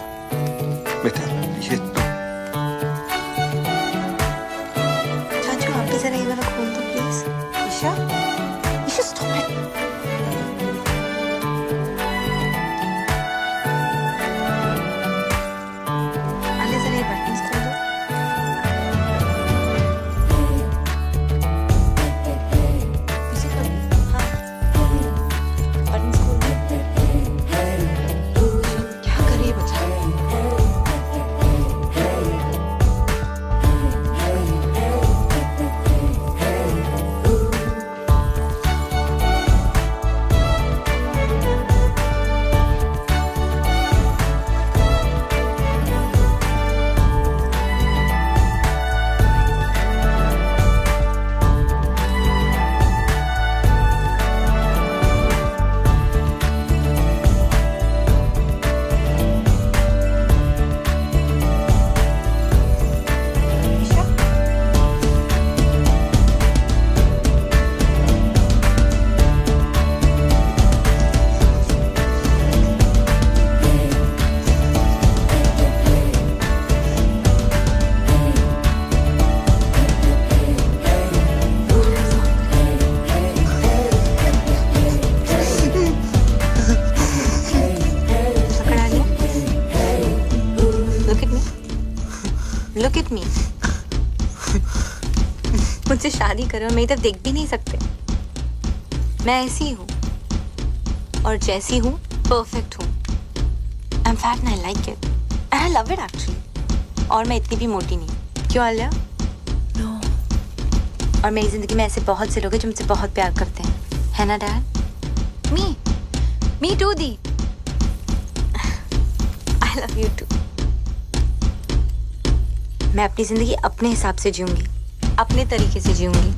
बेटा ये तो चाचू आप भी जरा ये वाला खोल दो प्लीज। Isha stop it. आले जरा ये बटन्स खोल दो। पीछे खोल। हाँ बटन्स खोल दो। With me. मुझसे शादी करो, मेरी तरफ देख भी नहीं सकते। मैं ऐसी हूँ और जैसी हूँ परफेक्ट हूँ। I am fat and I like it and I love it actually. और मैं इतनी भी मोटी नहीं। क्यों आलिया? नो। और मेरी जिंदगी में ऐसे बहुत से लोग हैं जो मुझसे बहुत प्यार करते हैं, है ना डैड? मी टू दी। I love you too. मैं अपनी जिंदगी अपने हिसाब से जीऊंगी, अपने तरीके से जीऊंगी।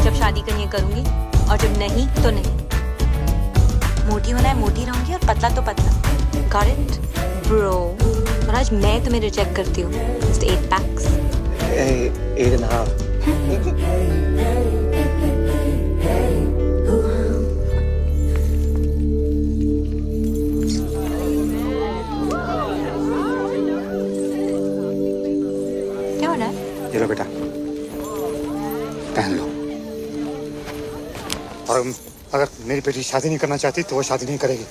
जब शादी करनी है करूंगी और जब नहीं तो नहीं। मोटी होना है मोटी रहूंगी और पतला तो पतला। Got it bro? और आज मैं तुम्हें रिजेक्ट करती हूँ। Just 8 packs. 8.5. क्या हो रहा है? ये लो बेटा, पहन लो। और अगर मेरी बेटी शादी नहीं करना चाहती तो वो शादी नहीं करेगी,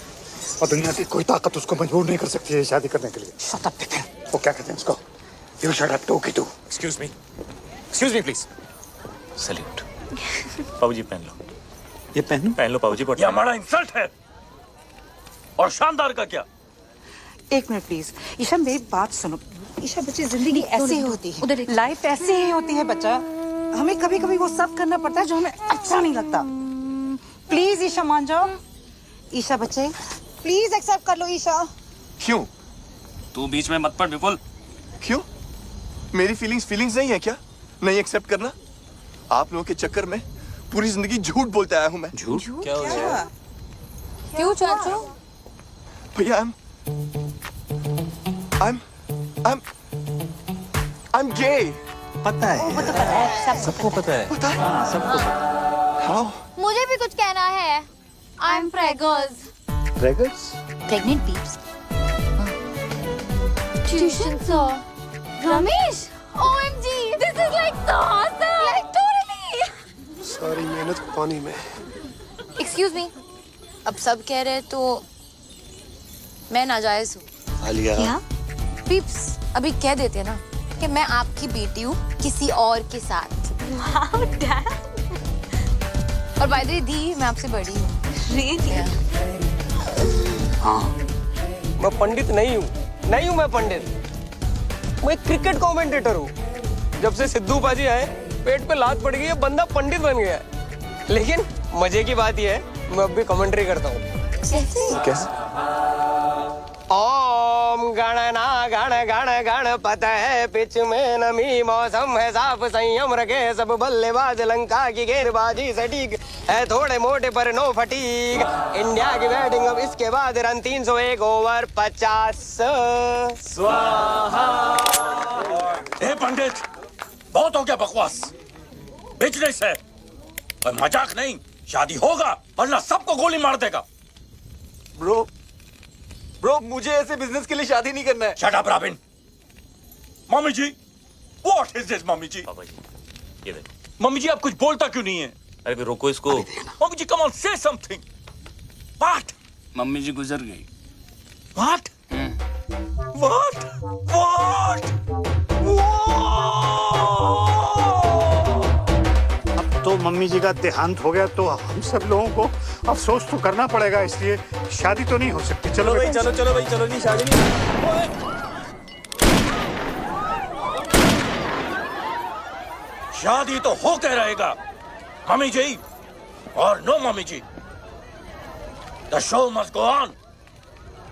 और दुनिया की कोई ताकत उसको मजबूर नहीं कर सकती है शादी करने के लिए। शट अप बेटा। वो क्या कहते हैं उसको? यू शट अप टू की too. Excuse me please. Salute. बाबूजी पहन लो। ये पहन लो बाबूजी। ये हमारा इंसल्ट है। और शानदार का क्या? एक मिनट प्लीज। ईशा मेरी बात सुनो। ईशा बच्चे जिंदगी ऐसे ही होती है, लाइफ ऐसे ही होती है बच्चा। हमें कभी कभी वो सब करना पड़ता है जो हमें अच्छा नहीं लगता। प्लीज ईशा मान जाओ। ईशा बच्चे प्लीज एक्सेप्ट कर लो ईशा। क्यों? तू बीच में मत पड़ विपुल। क्यों? मेरी फीलिंग्स नहीं है क्या? नहीं एक्सेप्ट करना? आप लोगों के चक्कर में पूरी जिंदगी झूठ बोलते आया हूं मैं। झूठ? क्या हो गया? क्यों चाचू? भैया I'm gay। पता है। वो तो पता है, सबको पता है। पता है? सबको पता। How? मुझे भी कुछ कहना है। I am preggers. Preggers? Pregnant peeps. Tuition sir. Ramesh, OMG, this is like so awesome. Like totally. सारी मेहनत पानी में। एक्सक्यूज मी, अब सब कह रहे हैं तो मैं नाजायज हूँ। आलिया। क्या? पीप्स अभी कह देते हैं ना कि मैं आपकी बेटी हूँ किसी और के साथ। Wow dad. और बाय द वे दी, मैं आपसे बड़ी हूँ। रियली? हाँ। मैं पंडित नहीं हूँ मैं पंडित। मैं एक क्रिकेट कमेंटेटर हूँ। जब से सिद्धू पाजी आए पेट पे लात पड़ गई है, बंदा पंडित बन गया है। लेकिन मजे की बात यह है मैं अब भी कमेंट्री करता हूँ। कैसे? ओम गणना गण गण गणपत है पिच में नमी मौसम है साफ संयम रखे सब बल्लेबाज लंका की गेंदबाजी सटीक है थोड़े मोटे पर नो फटीक। इंडिया की बैटिंग अब इसके बाद रन 301 ओवर 50 स्वाहा। ए पंडित, बहुत हो गया बकवास। बिजनेस है और मजाक नहीं। शादी होगा वरना सबको गोली मार देगा। ब्रो मुझे ऐसे बिजनेस के लिए शादी नहीं करना है। Shut up Robin. Mummy ji, what is this mummy ji? Papa ji, ये देखो। मम्मी जी आप कुछ बोलता क्यों नहीं है? अरे फिर रोको इसको। Mummy ji come on say something. What? Mummy ji गुजर गई। व्हाट? व्हाट? व्हाट? अब तो मम्मी जी का देहांत हो गया तो हम सब लोगों को अफसोस तो करना पड़ेगा, इसलिए शादी तो नहीं हो सकती। चलो भाई, चलो भाई, चलो जी, शादी नहीं। शादी तो होके रहेगा मम्मी जी और नो मम्मी जी। The show must go on.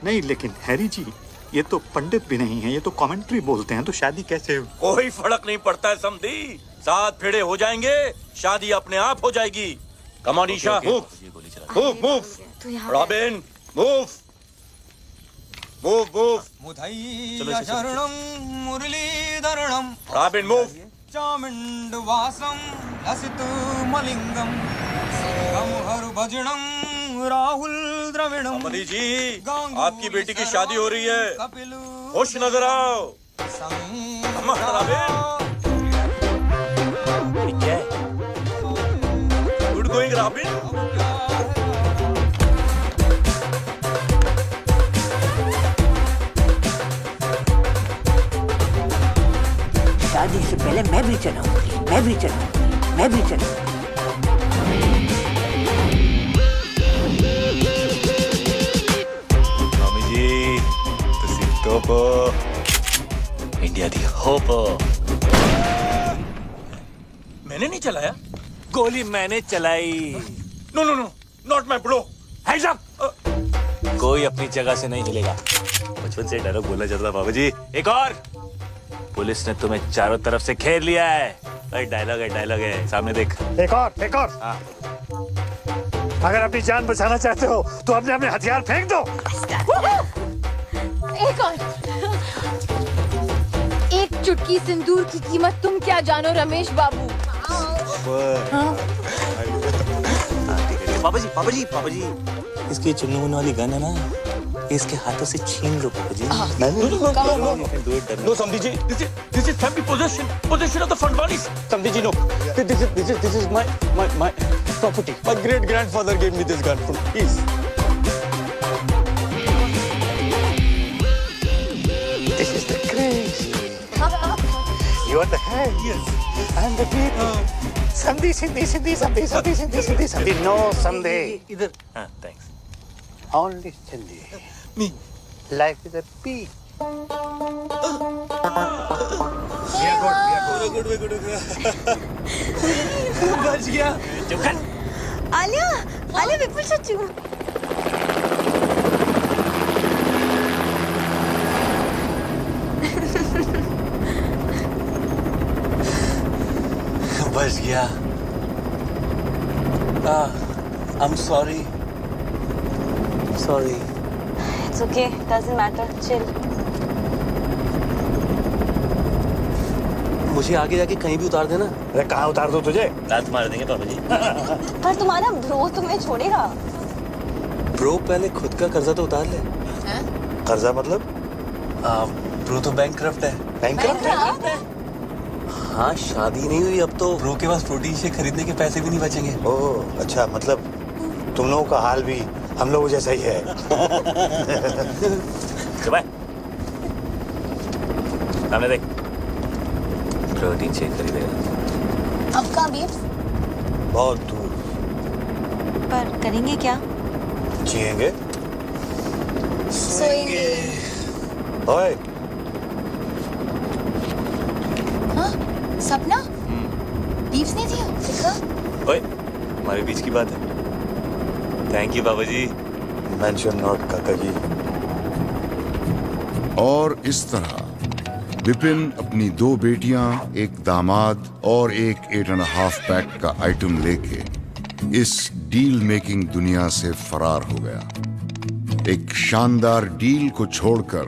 नहीं लेकिन हैरी जी, ये तो पंडित भी नहीं है, ये तो कमेंट्री बोलते हैं, तो शादी कैसे? कोई फर्क नहीं पड़ता है समधी। 7 फेरे हो जाएंगे, शादी अपने आप हो जाएगी। Come on Isha, move. Robin move. Muttiah शरणम मुरलीधरणम रॉबिन मूव। चामुंड वासम लसित मलिंगम सिंहम हर भजनम राहुल द्रविणम। समधी जी, आपकी बेटी की शादी हो रही है, खुश नजर आओ। क्या है? Good going robin. चलाऊंगी, मैं भी चलाऊंगी, मैं भी चलाऊंगी। मामी जी तुसी टोपो इंडिया दी होपो। मैंने नहीं चलाया। गोली मैंने चलाई। No no no, not my bro. Hands up. कोई अपनी जगह से नहीं हिलेगा। बचपन से डायलॉग बोलना चाहता था बाबा जी। एक और। पुलिस ने तुम्हें चारों तरफ से घेर लिया है। भाई डायलॉग है सामने देख। एक और। हाँ। अगर अपनी जान बचाना चाहते हो तो अपने अपने हथियार फेंक दो। एक और। एक चुटकी सिंदूर की कीमत तुम क्या जानो रमेश बाबू। बाबा जी इसकी चुन्नू वाली गन है ना, इसके हाथों से छीन लो बाबा जी। नो समधी जी, this is family possession of the Fandwanis. समधी जी, no. This is my property. My great grandfather gave me this gun. Please. This is the crazy. You are the head. Yes. And the people. Samdi. No Samdi. इधर। हाँ, thanks. Only Samdi. Me. Life is a P. Good. बच गया। आलिया विपुल चच्चू। बच गया। I'm sorry. It's okay, doesn't matter, chill. मुझे आगे जाके कहीं भी उतार देना। अरे कहाँ उतार दो तुझे? लात मार देंगे पापा जी। पर तुम्हारा ब्रो तुम्हें छोड़ेगा। ब्रो पहले खुद का कर्जा तो उतार ले। कर्जा मतलब? ब्रो तो बैंकक्रप्ट है। बैंकक्रप्ट है? हाँ, शादी नहीं हुई अब तो ब्रो के पास प्रोटीन शेक खरीदने के पैसे भी नहीं बचेंगे। ओह अच्छा, मतलब तुम लोगों का हाल भी हम लोगों जैसा ही है। सामने देख। प्रोटीन शेक खरीदेगा। अब कहाँ बीफ? बहुत दूर। पर करेंगे क्या? जिएंगे। सोएंगे। ओए। हाँ? सपना? बीफ नहीं दिया? दिखा? ओए, हमारे बीच की बात है। Thank you Baba ji. Mention not काका जी। और इस तरह विपिन अपनी 2 बेटियां, एक दामाद और एक 8.5 पैक का आइटम लेके इस डील मेकिंग दुनिया से फरार हो गया। एक शानदार डील को छोड़कर